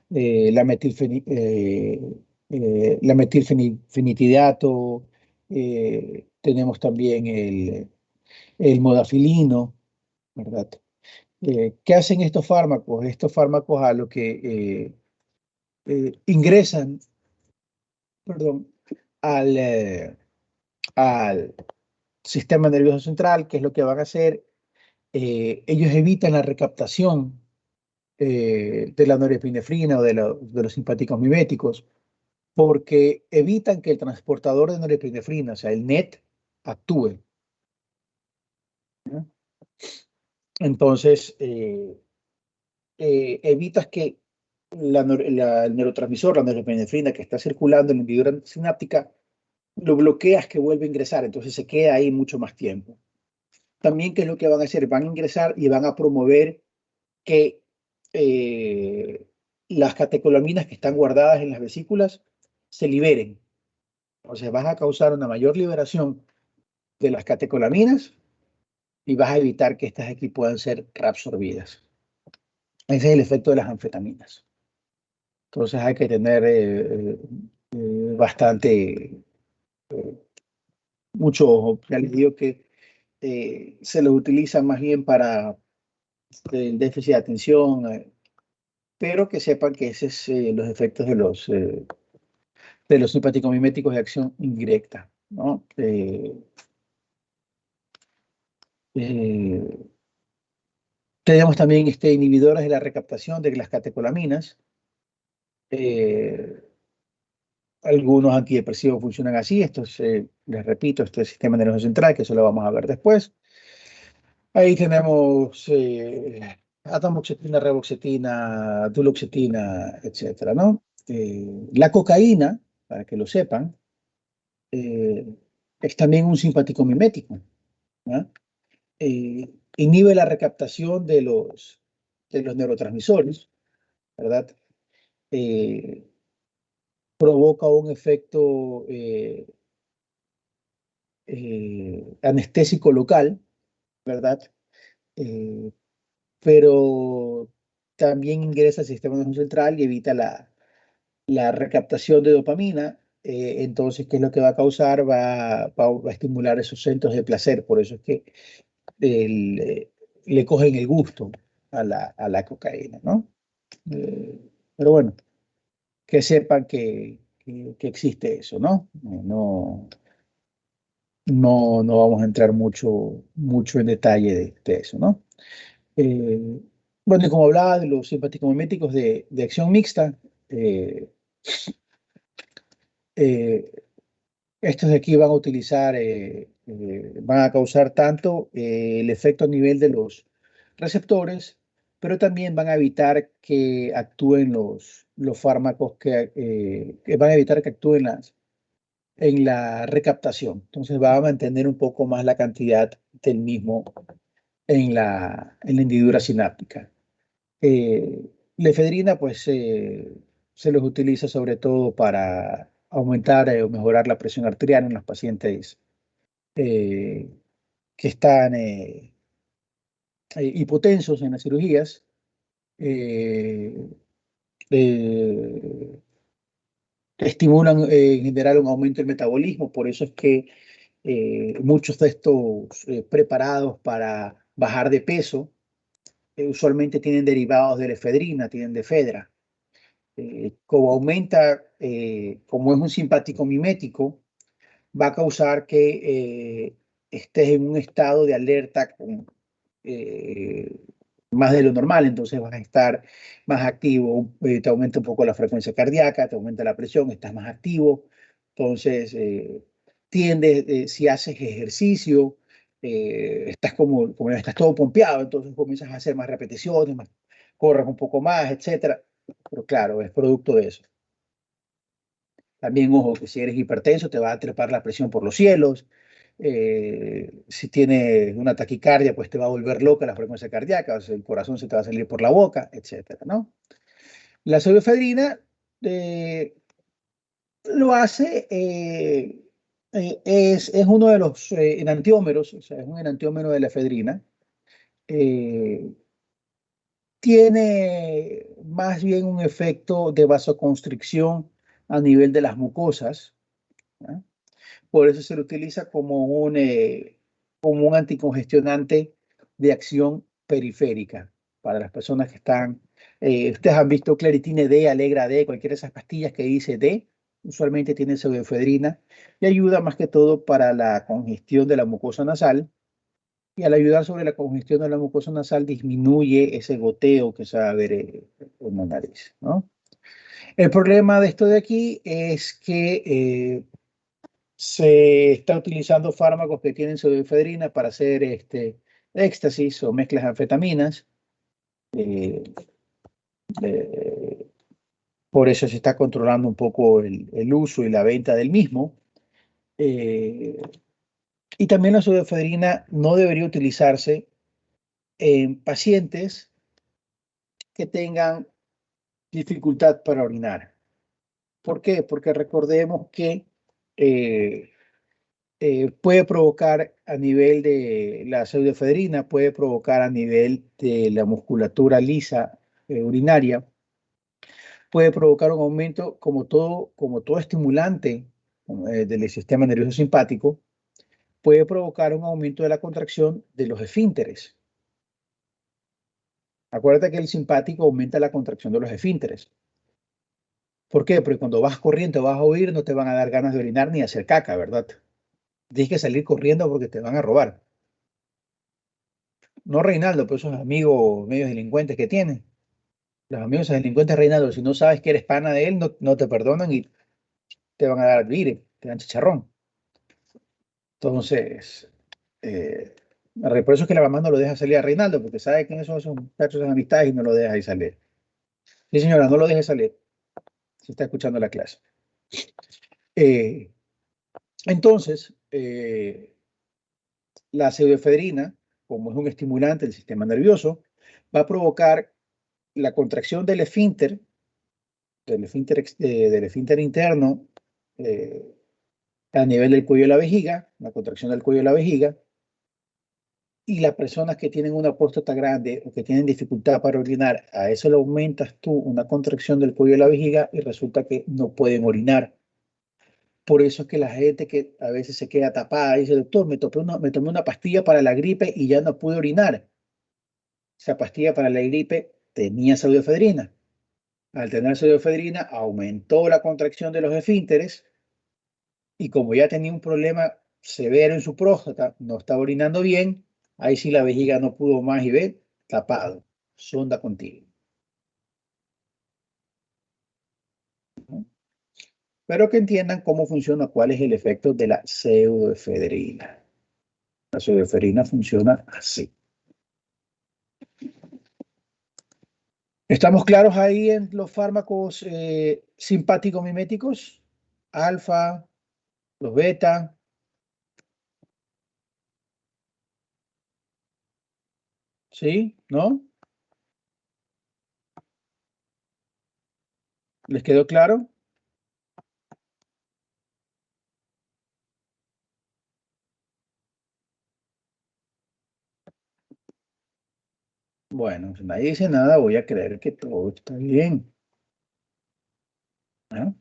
la metilfenitidato, tenemos también el modafilino, ¿verdad? ¿Qué hacen estos fármacos? Estos fármacos a lo que ingresan, perdón, al sistema nervioso central, que es lo que van a hacer. Ellos evitan la recaptación de la norepinefrina o de los simpáticos miméticos, porque evitan que el transportador de norepinefrina, o sea, el NET, actúe. ¿No? Entonces, evitas que el neurotransmisor, la norepinefrina que está circulando en la hendidura sináptica, lo bloqueas que vuelve a ingresar, entonces se queda ahí mucho más tiempo. También, ¿qué es lo que van a hacer? Van a ingresar y van a promover que las catecolaminas que están guardadas en las vesículas se liberen. O sea, vas a causar una mayor liberación de las catecolaminas y vas a evitar que estas aquí puedan ser reabsorbidas. Ese es el efecto de las anfetaminas. Entonces hay que tener bastante, mucho ojo. Ya les digo que se los utiliza más bien para el déficit de atención, pero que sepan que ese es los efectos de los simpático-miméticos de acción indirecta, ¿no? Tenemos también inhibidores de la recaptación de las catecolaminas. Algunos antidepresivos funcionan así. Esto es, les repito, este es el sistema nervioso central, que eso lo vamos a ver después. Ahí tenemos atomoxetina, reboxetina, duloxetina, etcétera, ¿no? La cocaína, para que lo sepan, es también un simpático mimético, ¿no? Inhibe la recaptación de los neurotransmisores, ¿verdad? Provoca un efecto anestésico local, ¿verdad? Pero también ingresa al sistema nervioso central y evita la recaptación de dopamina. Entonces, ¿qué es lo que va a causar? Va a estimular esos centros de placer. Por eso es que le cogen el gusto a la cocaína, ¿no? Pero bueno, que sepan que existe eso, ¿no? No vamos a entrar mucho en detalle de eso, ¿no? Bueno, y como hablaba de los simpático-miméticos de acción mixta, estos de aquí van a utilizar, van a causar tanto el efecto a nivel de los receptores, pero también van a evitar que actúen los fármacos que van a evitar que actúen en la recaptación. Entonces va a mantener un poco más la cantidad del mismo en la hendidura sináptica. La efedrina, pues, se los utiliza sobre todo para aumentar o mejorar la presión arterial en los pacientes que están hipotensos en las cirugías. Eh, eh, estimulan en general un aumento del metabolismo, por eso es que muchos de estos preparados para bajar de peso usualmente tienen derivados de la efedrina, tienen de efedra. Como aumenta, como es un simpático mimético, va a causar que estés en un estado de alerta eh, más de lo normal, entonces vas a estar más activo, te aumenta un poco la frecuencia cardíaca, te aumenta la presión, estás más activo, entonces tiendes, si haces ejercicio, estás todo pompeado, entonces comienzas a hacer más repeticiones, corres un poco más, etcétera, pero claro, es producto de eso. También, ojo, que si eres hipertenso te va a trepar la presión por los cielos. Si tienes una taquicardia, pues te va a volver loca la frecuencia cardíaca, o sea, el corazón se te va a salir por la boca, etcétera, ¿no? La pseudoefedrina lo hace, es uno de los enantiómeros, o sea, es un enantiómero de la efedrina. Tiene más bien un efecto de vasoconstricción a nivel de las mucosas, ¿no? Por eso se lo utiliza como un anticongestionante de acción periférica. para las personas que están... ustedes han visto Claritine D, Alegra D, cualquiera de esas pastillas que dice D, usualmente tiene pseudoefedrina y ayuda más que todo para la congestión de la mucosa nasal. Y al ayudar sobre la congestión de la mucosa nasal, disminuye ese goteo que se va a ver en la nariz, ¿no? El problema de esto de aquí es que se está utilizando fármacos que tienen pseudoefedrina para hacer éxtasis o mezclas de anfetaminas. Por eso se está controlando un poco el uso y la venta del mismo. Y también la pseudoefedrina no debería utilizarse en pacientes que tengan dificultad para orinar. ¿Por qué? Porque recordemos que puede provocar a nivel de la pseudoefedrina, puede provocar a nivel de la musculatura lisa urinaria, puede provocar un aumento como todo estimulante del sistema nervioso simpático, puede provocar un aumento de la contracción de los esfínteres. Acuérdate que el simpático aumenta la contracción de los esfínteres. ¿Por qué? Porque cuando vas corriendo, vas a huir, no te van a dar ganas de orinar ni hacer caca, ¿verdad? Tienes que salir corriendo porque te van a robar. No Reinaldo, pero esos amigos medios delincuentes que tiene. Los amigos delincuentes Reinaldo, si no sabes que eres pana de él, no te perdonan y te van a dar vire, te dan chicharrón. Entonces, por eso es que la mamá no lo deja salir a Reinaldo, porque sabe quiénes son esos muchachos de amistades y no lo deja ahí salir. Sí, señora, no lo deje salir. Se está escuchando la clase. Entonces, la pseudoefedrina, como es un estimulante del sistema nervioso, va a provocar la contracción del esfínter interno a nivel del cuello de la vejiga, la contracción del cuello de la vejiga, y las personas que tienen una próstata grande o que tienen dificultad para orinar, a eso le aumentas tú una contracción del cuello de la vejiga y resulta que no pueden orinar. Por eso es que la gente que a veces se queda tapada dice, doctor, me tomé una pastilla para la gripe y ya no pude orinar. Esa pastilla para la gripe tenía pseudoefedrina. Al tener pseudoefedrina aumentó la contracción de los esfínteres y como ya tenía un problema severo en su próstata, no estaba orinando bien, ahí sí la vejiga no pudo más y ve, tapado, sonda contigo. ¿No? Pero que entiendan cómo funciona, cuál es el efecto de la pseudoefedrina. La pseudoefedrina funciona así. ¿Estamos claros ahí en los fármacos simpático-miméticos? Alfa, los beta. ¿Sí? ¿No? ¿Les quedó claro? Bueno, si nadie dice nada, voy a creer que todo está bien. ¿No?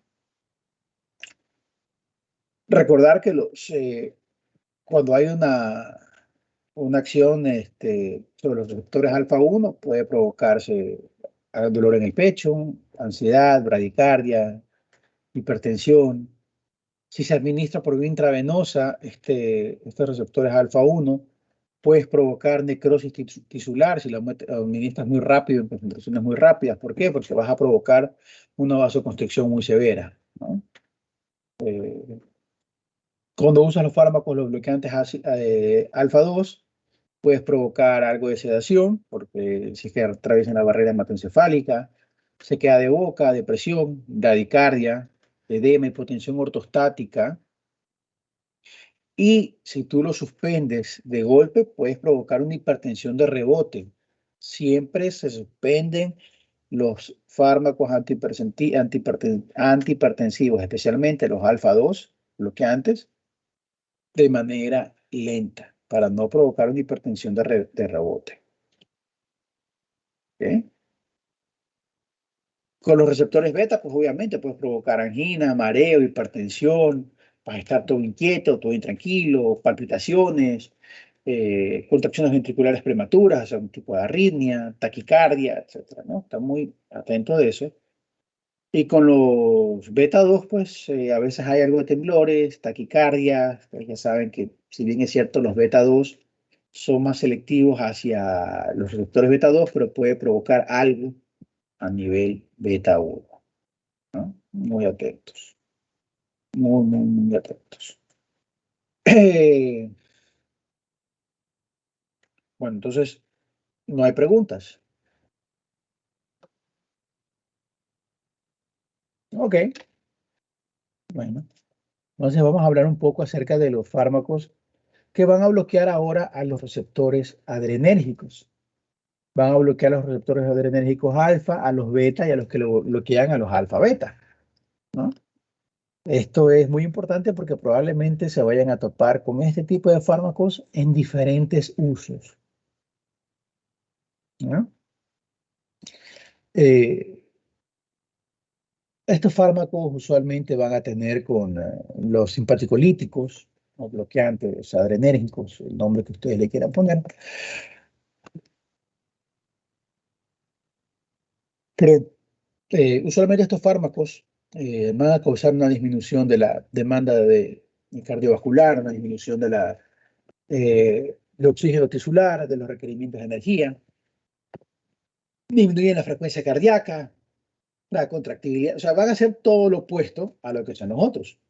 Recordar que cuando hay una acción sobre los receptores alfa 1 puede provocarse dolor en el pecho, ansiedad, bradicardia, hipertensión. Si se administra por vía intravenosa estos receptores alfa 1, puedes provocar necrosis tisular si la administras muy rápido, en concentraciones muy rápidas. ¿Por qué? Porque vas a provocar una vasoconstricción muy severa, ¿no? Cuando usas los fármacos, los bloqueantes alfa 2, puedes provocar algo de sedación, porque si es que atraviesan la barrera hematoencefálica, se queda de boca, depresión, bradicardia, edema, hipotensión ortostática. Y si tú lo suspendes de golpe, puedes provocar una hipertensión de rebote. Siempre se suspenden los fármacos antihipertensivos, especialmente los alfa 2 bloqueantes, de manera lenta para no provocar una hipertensión de rebote. ¿Okay? Con los receptores beta, pues obviamente puedes provocar angina, mareo, hipertensión, vas a estar todo inquieto, todo intranquilo, palpitaciones, contracciones ventriculares prematuras, o sea, un tipo de arritmia, taquicardia, etcétera, ¿no? Está muy atento de eso. Y con los beta 2, pues a veces hay algo de temblores, taquicardia. Ya saben que, si bien es cierto, los beta 2 son más selectivos hacia los receptores beta 2, pero puede provocar algo a nivel beta 1, ¿no? Muy atentos, muy, muy, muy atentos. Bueno, entonces, no hay preguntas. Ok, bueno. Entonces vamos a hablar un poco acerca de los fármacos que van a bloquear ahora a los receptores adrenérgicos. Van a bloquear los receptores adrenérgicos alfa, a los beta y a los que lo bloquean a los alfa beta, ¿no? Esto es muy importante porque probablemente se vayan a topar con este tipo de fármacos en diferentes usos, ¿no? Estos fármacos usualmente van a tener con los simpaticolíticos o bloqueantes adrenérgicos, el nombre que ustedes le quieran poner. Pero usualmente estos fármacos van a causar una disminución de la demanda cardiovascular, una disminución de oxígeno tisular, de los requerimientos de energía, disminuyen la frecuencia cardíaca, la contractibilidad, o sea, van a hacer todo lo opuesto a lo que son los otros.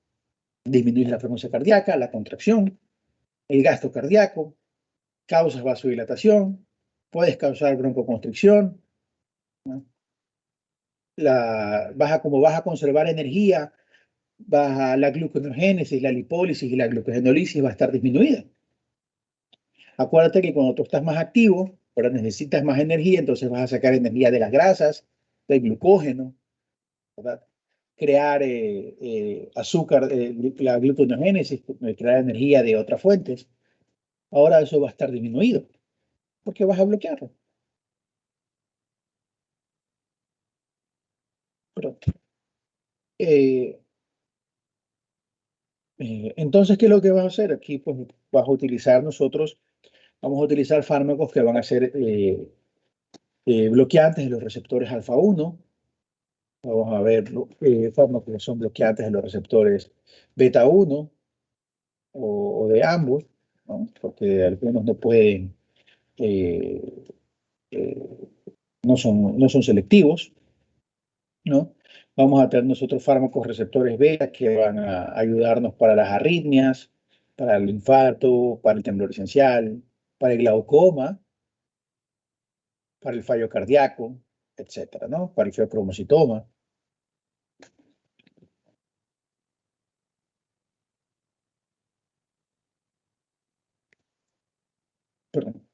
Disminuyen la frecuencia cardíaca, la contracción, el gasto cardíaco, causas vasodilatación, puedes causar broncoconstricción, ¿no? Como vas a conservar energía, la gluconeogénesis, la lipólisis y la glucogenólisis va a estar disminuida. Acuérdate que cuando tú estás más activo, pero necesitas más energía, entonces vas a sacar energía de las grasas, del glucógeno, ¿verdad? Crear azúcar, la gluconeogénesis, crear energía de otras fuentes. Ahora eso va a estar disminuido, porque vas a bloquearlo. Pero, entonces, ¿qué es lo que vas a hacer? Aquí, pues, vamos a utilizar fármacos que van a ser bloqueantes de los receptores alfa 1. Vamos a ver fármacos que son bloqueantes de los receptores beta 1 o de ambos, ¿no? Porque algunos no pueden, eh, eh, no son selectivos, ¿no? Vamos a tener nosotros fármacos receptores beta que van a ayudarnos para las arritmias, para el infarto, para el temblor esencial, para el glaucoma, para el fallo cardíaco, etcétera, ¿no? Para el feocromocitoma. Perdón.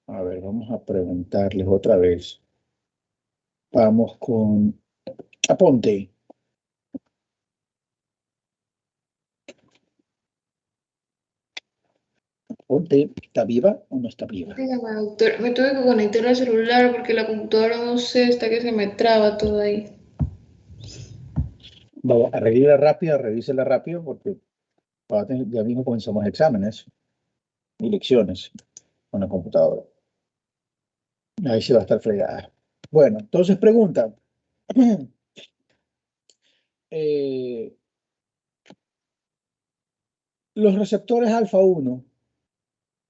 A ver, vamos a preguntarles otra vez. Vamos con Aponte. Aponte, ¿está viva o no está viva? Dígame, doctor, me tuve que conectar al celular porque la computadora no sé, está que se me traba todo ahí. Vamos a revísela rápido porque ya mismo comenzamos exámenes y lecciones con la computadora. Ahí sí va a estar fregada. Bueno, entonces pregunta. Los receptores alfa 1,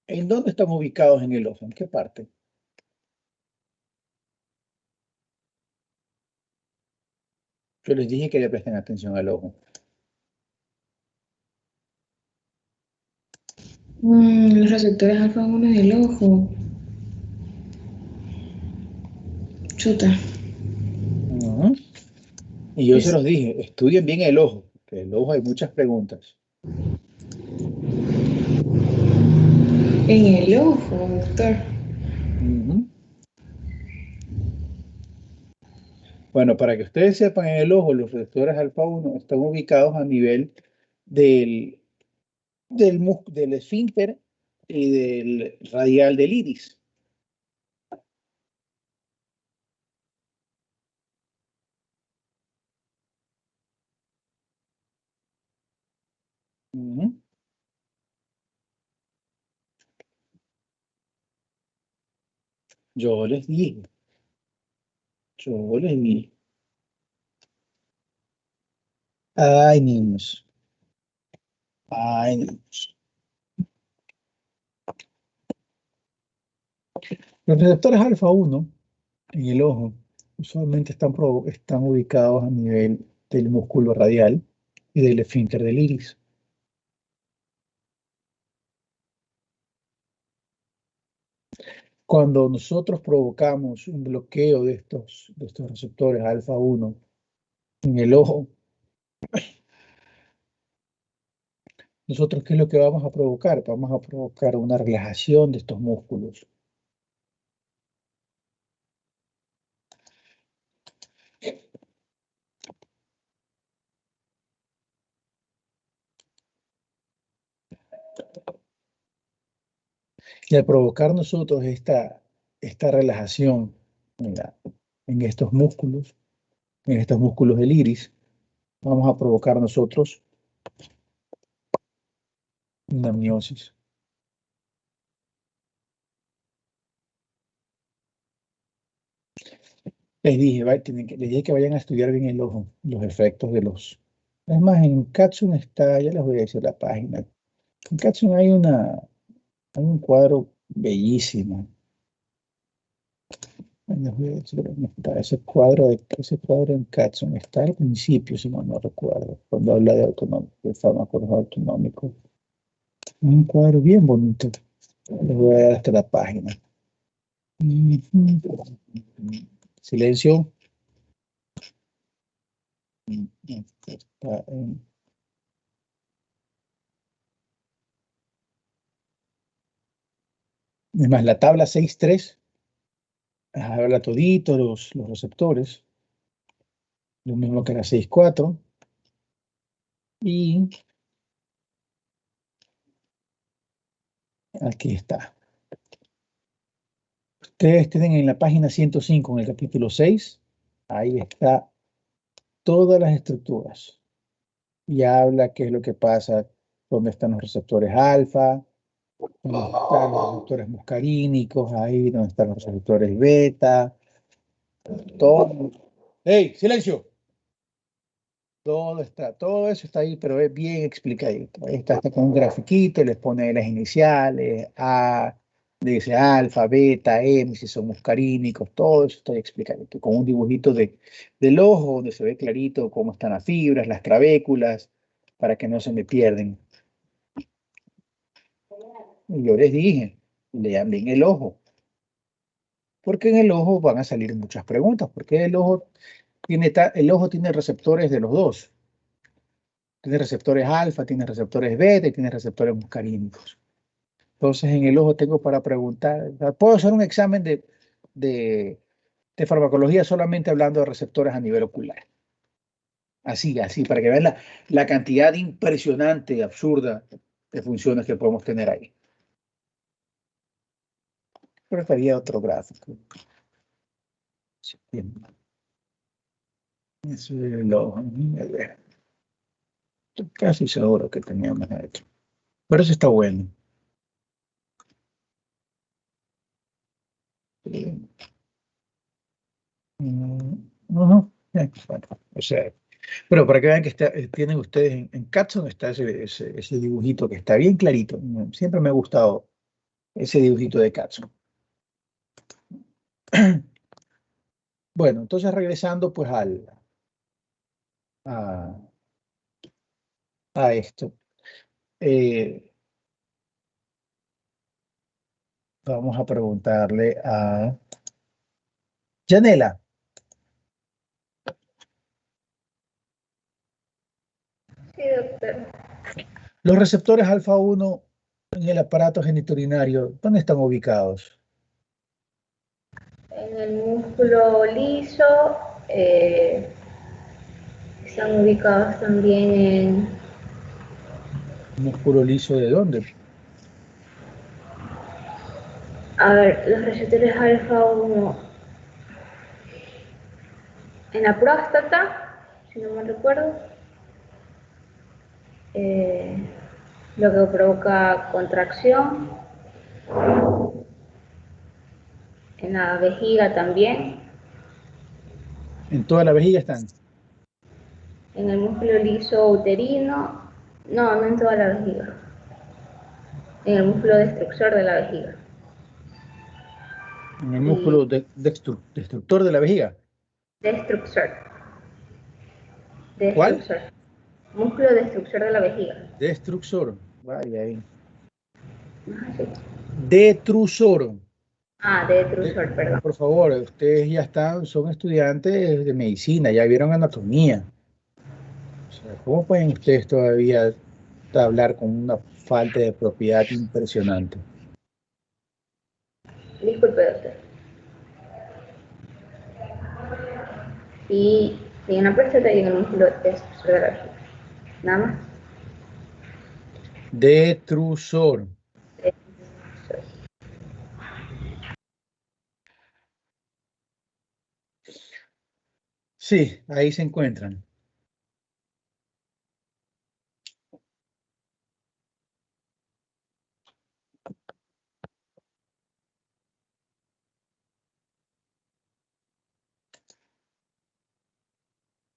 ¿en dónde están ubicados en el ojo? ¿En qué parte? Yo les dije que le presten atención al ojo. Los receptores alfa 1 del ojo. Chuta. Y yo se los dije, estudien bien el ojo, que en el ojo hay muchas preguntas. En el ojo, doctor. Bueno, para que ustedes sepan, en el ojo los receptores alfa 1 están ubicados a nivel del esfínter y del radial del iris. Ujú. Yo les dije. Yo les dije. Ay, niños. Ay, niños. Los receptores alfa 1 en el ojo usualmente están ubicados a nivel del músculo radial y del esfínter del iris. Cuando nosotros provocamos un bloqueo de estos receptores alfa 1 en el ojo, nosotros, ¿qué es lo que vamos a provocar? Vamos a provocar una relajación de estos músculos. Y al provocar nosotros esta relajación en, en estos músculos del iris, vamos a provocar nosotros una miosis. Les dije que vayan a estudiar bien el ojo, los efectos de los... Es más, en Katsun está, ya les voy a decir la página. En Katsun hay un cuadro bellísimo. Les voy a decir dónde está ese cuadro en Katsun. Está al principio, si no recuerdo, cuando habla de fármacos autonómicos. Un cuadro bien bonito. Les voy a dar hasta la página. Silencio. Está en... Es más, la tabla 6.3 habla todito los receptores. Lo mismo que la 6.4. Y aquí está. Ustedes tienen en la página 105, en el capítulo 6, ahí está todas las estructuras. Y habla qué es lo que pasa, dónde están los receptores alfa, dónde están los receptores muscarínicos, ahí donde están los receptores beta, todo. ¡Hey, silencio! Todo eso está ahí, pero es bien explicadito. Ahí está con un grafiquito, les pone las iniciales, A, dice alfa, beta, M, si son muscarínicos, todo eso está explicadito, con un dibujito del ojo, donde se ve clarito cómo están las fibras, las trabéculas, para que no se me pierden. Y yo les dije, lean bien el ojo, porque en el ojo van a salir muchas preguntas, porque el ojo tiene receptores de los dos. Tiene receptores alfa, tiene receptores beta y tiene receptores muscarínicos. Entonces, en el ojo tengo para preguntar, puedo hacer un examen de farmacología solamente hablando de receptores a nivel ocular. Así, para que vean la cantidad impresionante, absurda de funciones que podemos tener ahí. Prefería otro gráfico. Eso es el ojo. Estoy casi seguro que teníamos hecho. Pero eso está bueno. Bueno, o sea, pero para que vean que tienen ustedes en Katsun está ese dibujito que está bien clarito. Siempre me ha gustado ese dibujito de Katsun. Bueno, entonces regresando pues a esto. Vamos a preguntarle a Yanela. Sí, doctor. Los receptores alfa 1 en el aparato genitourinario, ¿dónde están ubicados? En el músculo liso están ubicados también en... ¿Músculo liso de dónde? A ver, los receptores alfa 1 en la próstata, si no me recuerdo. lo que provoca contracción. En la vejiga también. En toda la vejiga están. En el músculo liso uterino, no en toda la vejiga. En el músculo destructor de la vejiga. En el músculo destructor de la vejiga. Destructor. ¿Cuál? Destructor. Músculo destructor de la vejiga. Destructor. Vaya ahí. Sí. Detrusor. Detrusor, perdón. Por favor, ustedes ya son estudiantes de medicina, ya vieron anatomía. O sea, ¿cómo pueden ustedes todavía hablar con una falta de propiedad impresionante? Disculpe, doctor. Y en la próstata y en el músculo destructor de la vejiga. Nada más. Detrusor. Sí, ahí se encuentran.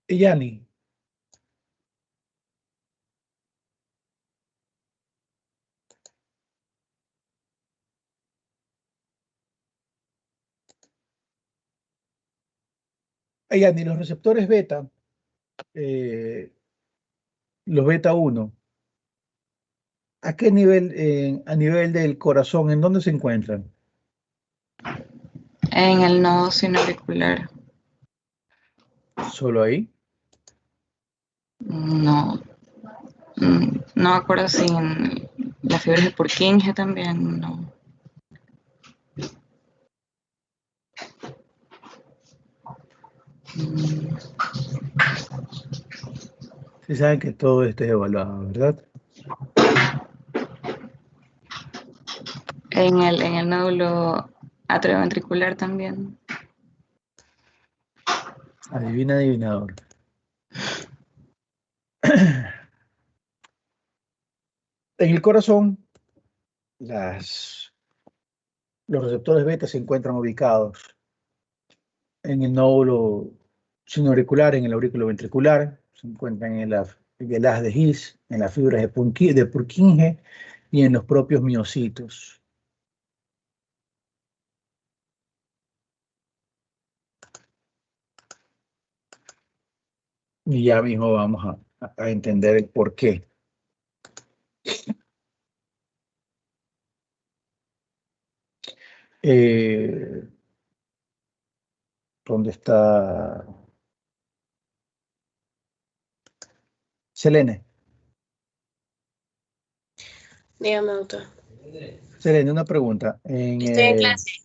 Yani. Yani, los receptores beta, los beta 1, ¿a qué nivel? A nivel del corazón, ¿en dónde se encuentran? En el nodo sinoauricular. ¿Solo ahí? No. No me acuerdo si en las fibras de Purkinje también, no. Sí saben que todo esto es evaluado, ¿verdad? En el nódulo atrioventricular también. Adivina, adivinador. En el corazón, los receptores beta se encuentran ubicados en el nódulo sinoauricular, en el aurículo ventricular, se encuentran en el haz de His, en las fibras de Purkinje y en los propios miocitos. Y ya mismo vamos a entender el por qué. ¿Dónde está Selene? Dígame, doctor. Selene, una pregunta. Estoy en clase.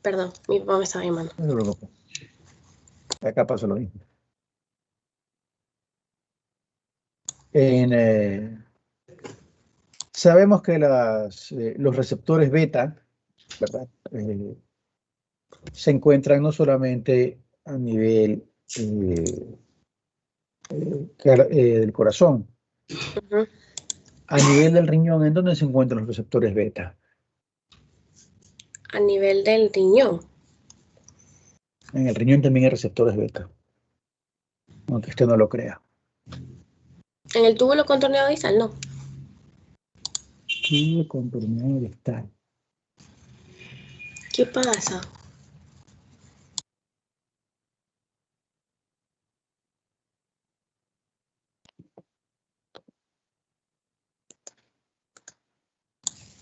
Perdón, mi papá me estaba llamando. No se preocupe. Acá pasó lo mismo. Sabemos que los receptores beta, ¿verdad? Se encuentran no solamente a nivel del corazón, a nivel del riñón. ¿En dónde se encuentran los receptores beta? A nivel del riñón. En el riñón también hay receptores beta, aunque usted no lo crea. En el túbulo contorneado distal, no. Túbulo contorneado distal. ¿Qué pasa?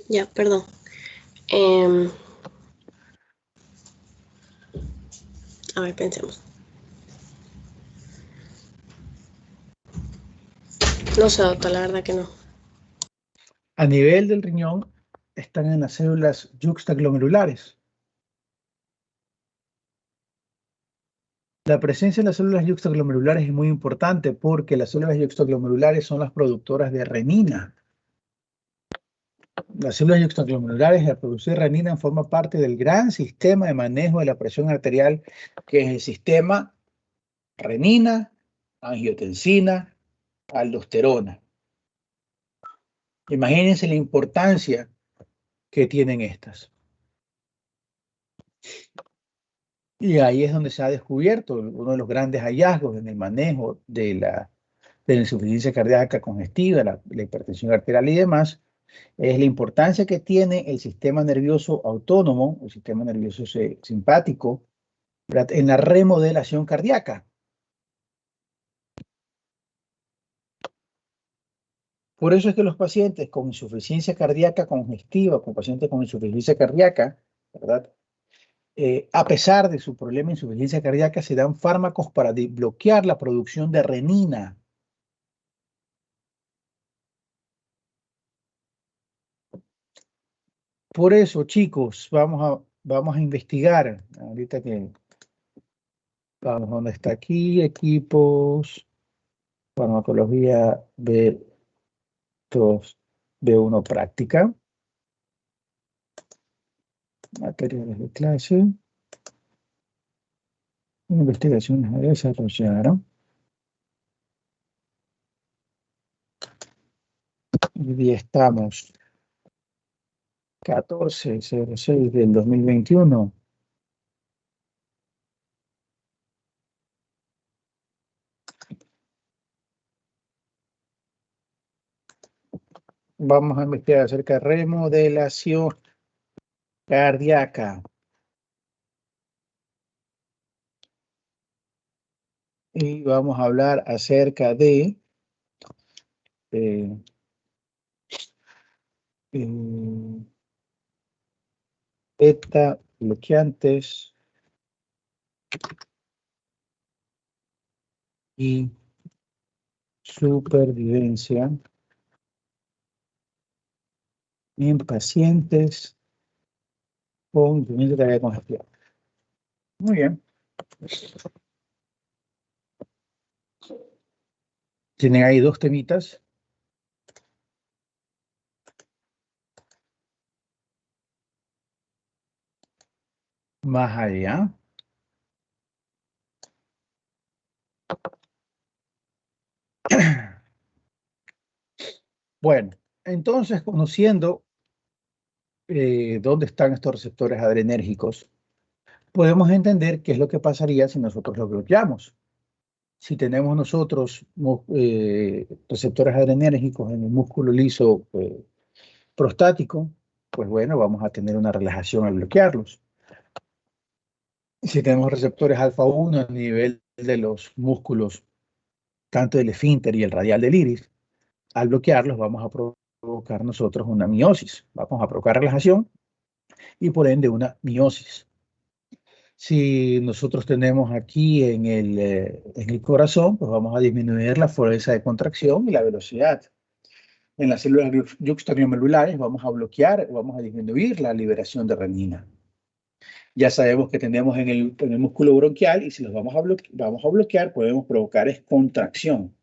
Ya, perdón. A ver, pensemos. No sé, doctor, la verdad que no. A nivel del riñón están en las células yuxtaglomerulares. La presencia de las células yuxtaglomerulares es muy importante porque las células yuxtaglomerulares son las productoras de renina. Las células yuxtaglomerulares al producir renina forman parte del gran sistema de manejo de la presión arterial, que es el sistema renina, angiotensina, aldosterona. Imagínense la importancia que tienen estas. Y ahí es donde se ha descubierto uno de los grandes hallazgos en el manejo de la insuficiencia cardíaca congestiva, la hipertensión arterial y demás, es la importancia que tiene el sistema nervioso autónomo, el sistema nervioso simpático, ¿verdad?, en la remodelación cardíaca. Por eso es que los pacientes con insuficiencia cardíaca congestiva, con pacientes con insuficiencia cardíaca, ¿verdad?, a pesar de su problema de insuficiencia cardíaca, se dan fármacos para bloquear la producción de renina. Por eso, chicos, vamos a investigar. Ahorita que vamos, ¿dónde está aquí? Equipos, farmacología B2, B1 práctica. Materiales de clase. Investigaciones a desarrollar. Hoy día estamos 14/06 del 2021. Vamos a investigar acerca de remodelación cardíaca. Y vamos a hablar acerca de beta bloqueantes y supervivencia en pacientes con insuficiencia cardíaca congestiva. Muy bien. Tienen ahí dos temitas. Más allá. Bueno, entonces, conociendo dónde están estos receptores adrenérgicos, podemos entender qué es lo que pasaría si nosotros los bloqueamos. Si tenemos nosotros receptores adrenérgicos en el músculo liso prostático, pues bueno, vamos a tener una relajación al bloquearlos. Si tenemos receptores alfa-1 a nivel de los músculos, tanto del esfínter y el radial del iris, al bloquearlos vamos a provocar nosotros una miosis. Vamos a provocar relajación y por ende una miosis. Si nosotros tenemos aquí en el corazón, pues vamos a disminuir la fuerza de contracción y la velocidad. En las células yuxtacriomodulares vamos a bloquear, vamos a disminuir la liberación de renina. Ya sabemos que tenemos en el músculo bronquial y si los vamos a bloquear, podemos provocar contracción.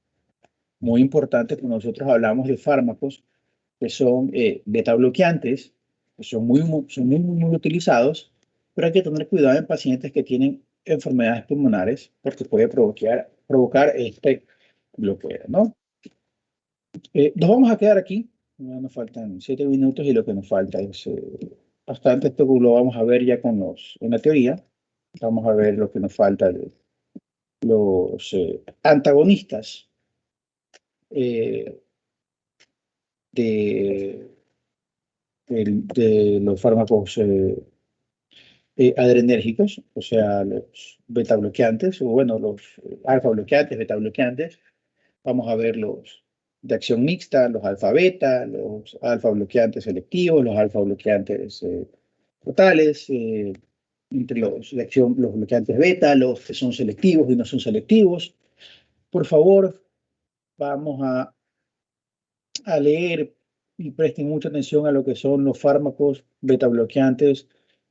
Muy importante que nosotros hablamos de fármacos que son beta bloqueantes, que son muy utilizados, pero hay que tener cuidado en pacientes que tienen enfermedades pulmonares porque puede provocar este bloqueo, ¿no? Nos vamos a quedar aquí. Ya nos faltan 7 minutos y lo que nos falta es bastante. Esto lo vamos a ver ya en la teoría. Vamos a ver lo que nos falta de los antagonistas de los fármacos adrenérgicos, o sea, los beta bloqueantes, o bueno, los alfa bloqueantes, beta bloqueantes. Vamos a ver los de acción mixta, los alfa beta, los alfa bloqueantes selectivos, los alfa bloqueantes totales, entre los bloqueantes beta, los que son selectivos y no son selectivos. Por favor, vamos a leer y presten mucha atención a lo que son los fármacos beta bloqueantes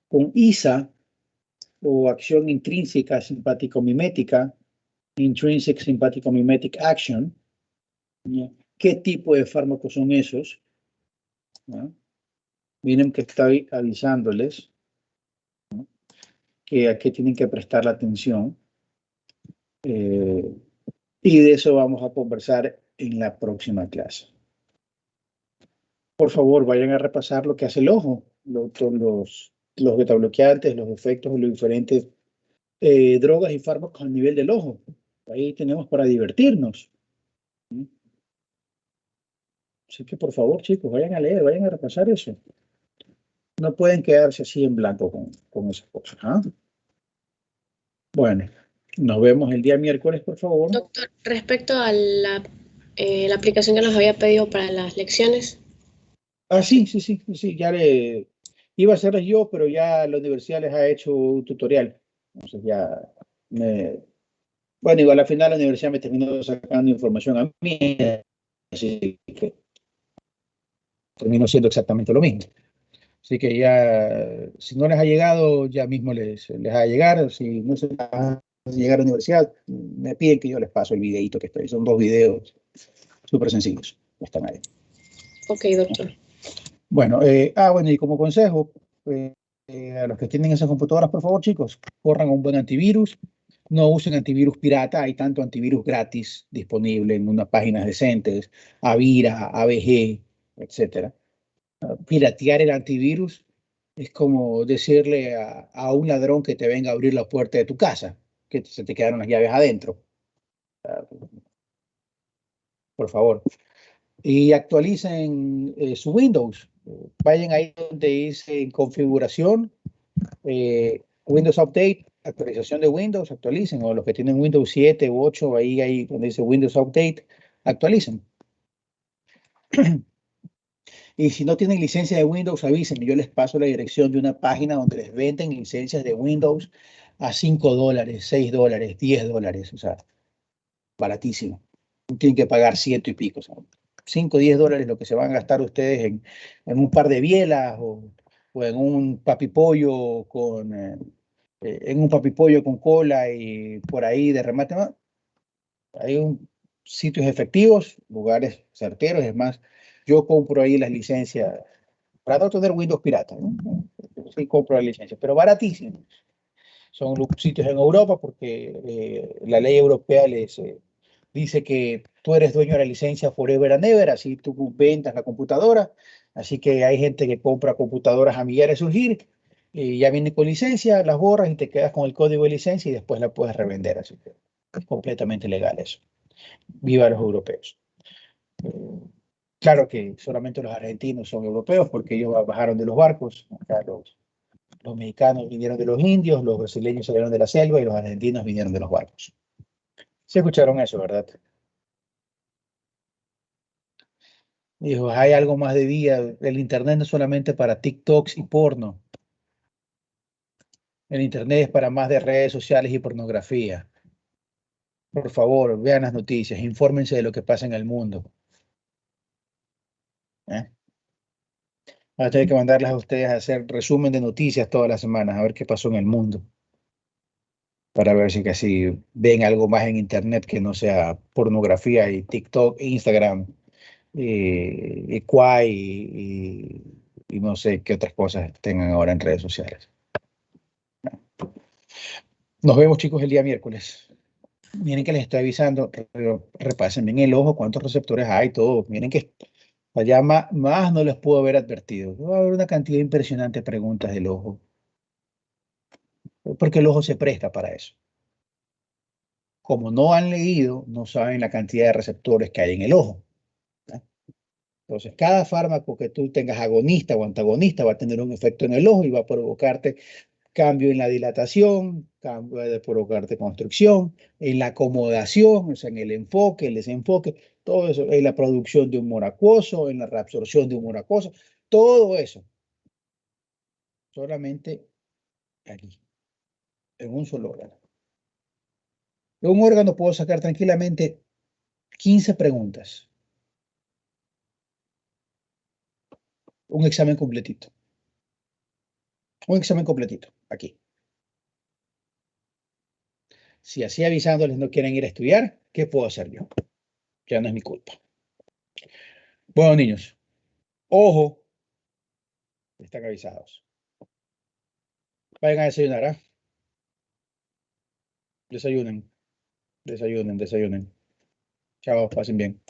con ISA o acción intrínseca simpático-mimética, intrinsic sympathico-mimetic action. ¿Qué tipo de fármacos son esos? ¿No? Miren que estoy avisándoles, ¿no?, que a qué tienen que prestar la atención. Y de eso vamos a conversar en la próxima clase. Por favor, vayan a repasar lo que hace el ojo, los betabloqueantes, los efectos de los diferentes drogas y fármacos a nivel del ojo. Ahí tenemos para divertirnos. Así que por favor, chicos, vayan a leer, vayan a repasar eso. No pueden quedarse así en blanco con esas cosas. ¿Ah? Bueno, nos vemos el día miércoles, por favor. Doctor, respecto a la aplicación que nos había pedido para las lecciones. Ah, sí, ya le iba a hacerles yo, pero ya la universidad les ha hecho un tutorial. Entonces ya me... Bueno, igual al final la universidad me terminó sacando información a mí, así que terminó siendo exactamente lo mismo. Así que ya, si no les ha llegado, ya mismo les va a llegar. Si no se les va a llegar a la universidad, me piden que yo les paso el videito que estoy. Son 2 videos súper sencillos. Están ahí. Ok, doctor. Bueno, bueno, y como consejo, a los que tienen esas computadoras, por favor, chicos, corran un buen antivirus. No usen antivirus pirata. Hay tanto antivirus gratis disponible en unas páginas decentes, Avira, AVG, etcétera. Piratear el antivirus es como decirle a un ladrón que te venga a abrir la puerta de tu casa, que se te quedaron las llaves adentro. Por favor. Y actualicen su Windows. Vayan ahí donde dice en configuración, Windows Update, actualización de Windows, actualicen. O los que tienen Windows 7 u 8, ahí donde dice Windows Update, actualicen. Y si no tienen licencia de Windows, avisen. Yo les paso la dirección de una página donde les venden licencias de Windows a $5, $6, $10. O sea, baratísimo. No tienen que pagar ciento y pico. O sea, 5, $10 lo que se van a gastar ustedes en un par de bielas o en un papipollo en un papipollo con cola y por ahí de remate. ¿No? Hay sitios efectivos, lugares certeros. Es más, yo compro ahí las licencias para no tener Windows pirata, ¿no? Sí compro la licencia, pero baratísimo. Son sitios en Europa porque la ley europea les dice que tú eres dueño de la licencia forever and ever, así tú ventas la computadora, así que hay gente que compra computadoras a millares surgir y ya viene con licencia, las borras y te quedas con el código de licencia y después la puedes revender, así que es completamente legal eso. Viva los europeos. Claro que solamente los argentinos son europeos porque ellos bajaron de los barcos. Acá los mexicanos vinieron de los indios, los brasileños salieron de la selva y los argentinos vinieron de los barcos. ¿Sí escucharon eso, verdad? Dijo, hay algo más de día. El Internet no es solamente para TikToks y porno. El Internet es para más de redes sociales y pornografía. Por favor, vean las noticias, infórmense de lo que pasa en el mundo. ¿Eh? Voy a tener que mandarles a ustedes a hacer resumen de noticias todas las semanas, a ver qué pasó en el mundo, para ver si casi ven algo más en Internet que no sea pornografía y TikTok, Instagram, y Quai y no sé qué otras cosas tengan ahora en redes sociales. Nos vemos, chicos, el día miércoles. Miren que les estoy avisando, repasen bien el ojo, cuántos receptores hay, todo. Miren que allá más no les puedo haber advertido. Va a haber una cantidad impresionante de preguntas del ojo, porque el ojo se presta para eso. Como no han leído, no saben la cantidad de receptores que hay en el ojo. ¿Ya? Entonces, cada fármaco que tú tengas agonista o antagonista va a tener un efecto en el ojo y va a provocarte cambio en la dilatación, cambio de provocarte constricción, en la acomodación, o sea, en el enfoque, el desenfoque, todo eso, en la producción de humor acuoso, en la reabsorción de humor acuoso, todo eso, solamente aquí, en un solo órgano. De un órgano puedo sacar tranquilamente 15 preguntas, un examen completito, aquí. Si así avisándoles no quieren ir a estudiar, ¿qué puedo hacer yo? Ya no es mi culpa. Bueno, niños, ojo, están avisados. Vayan a desayunar, ¿ah? Desayunen. Chao, pasen bien.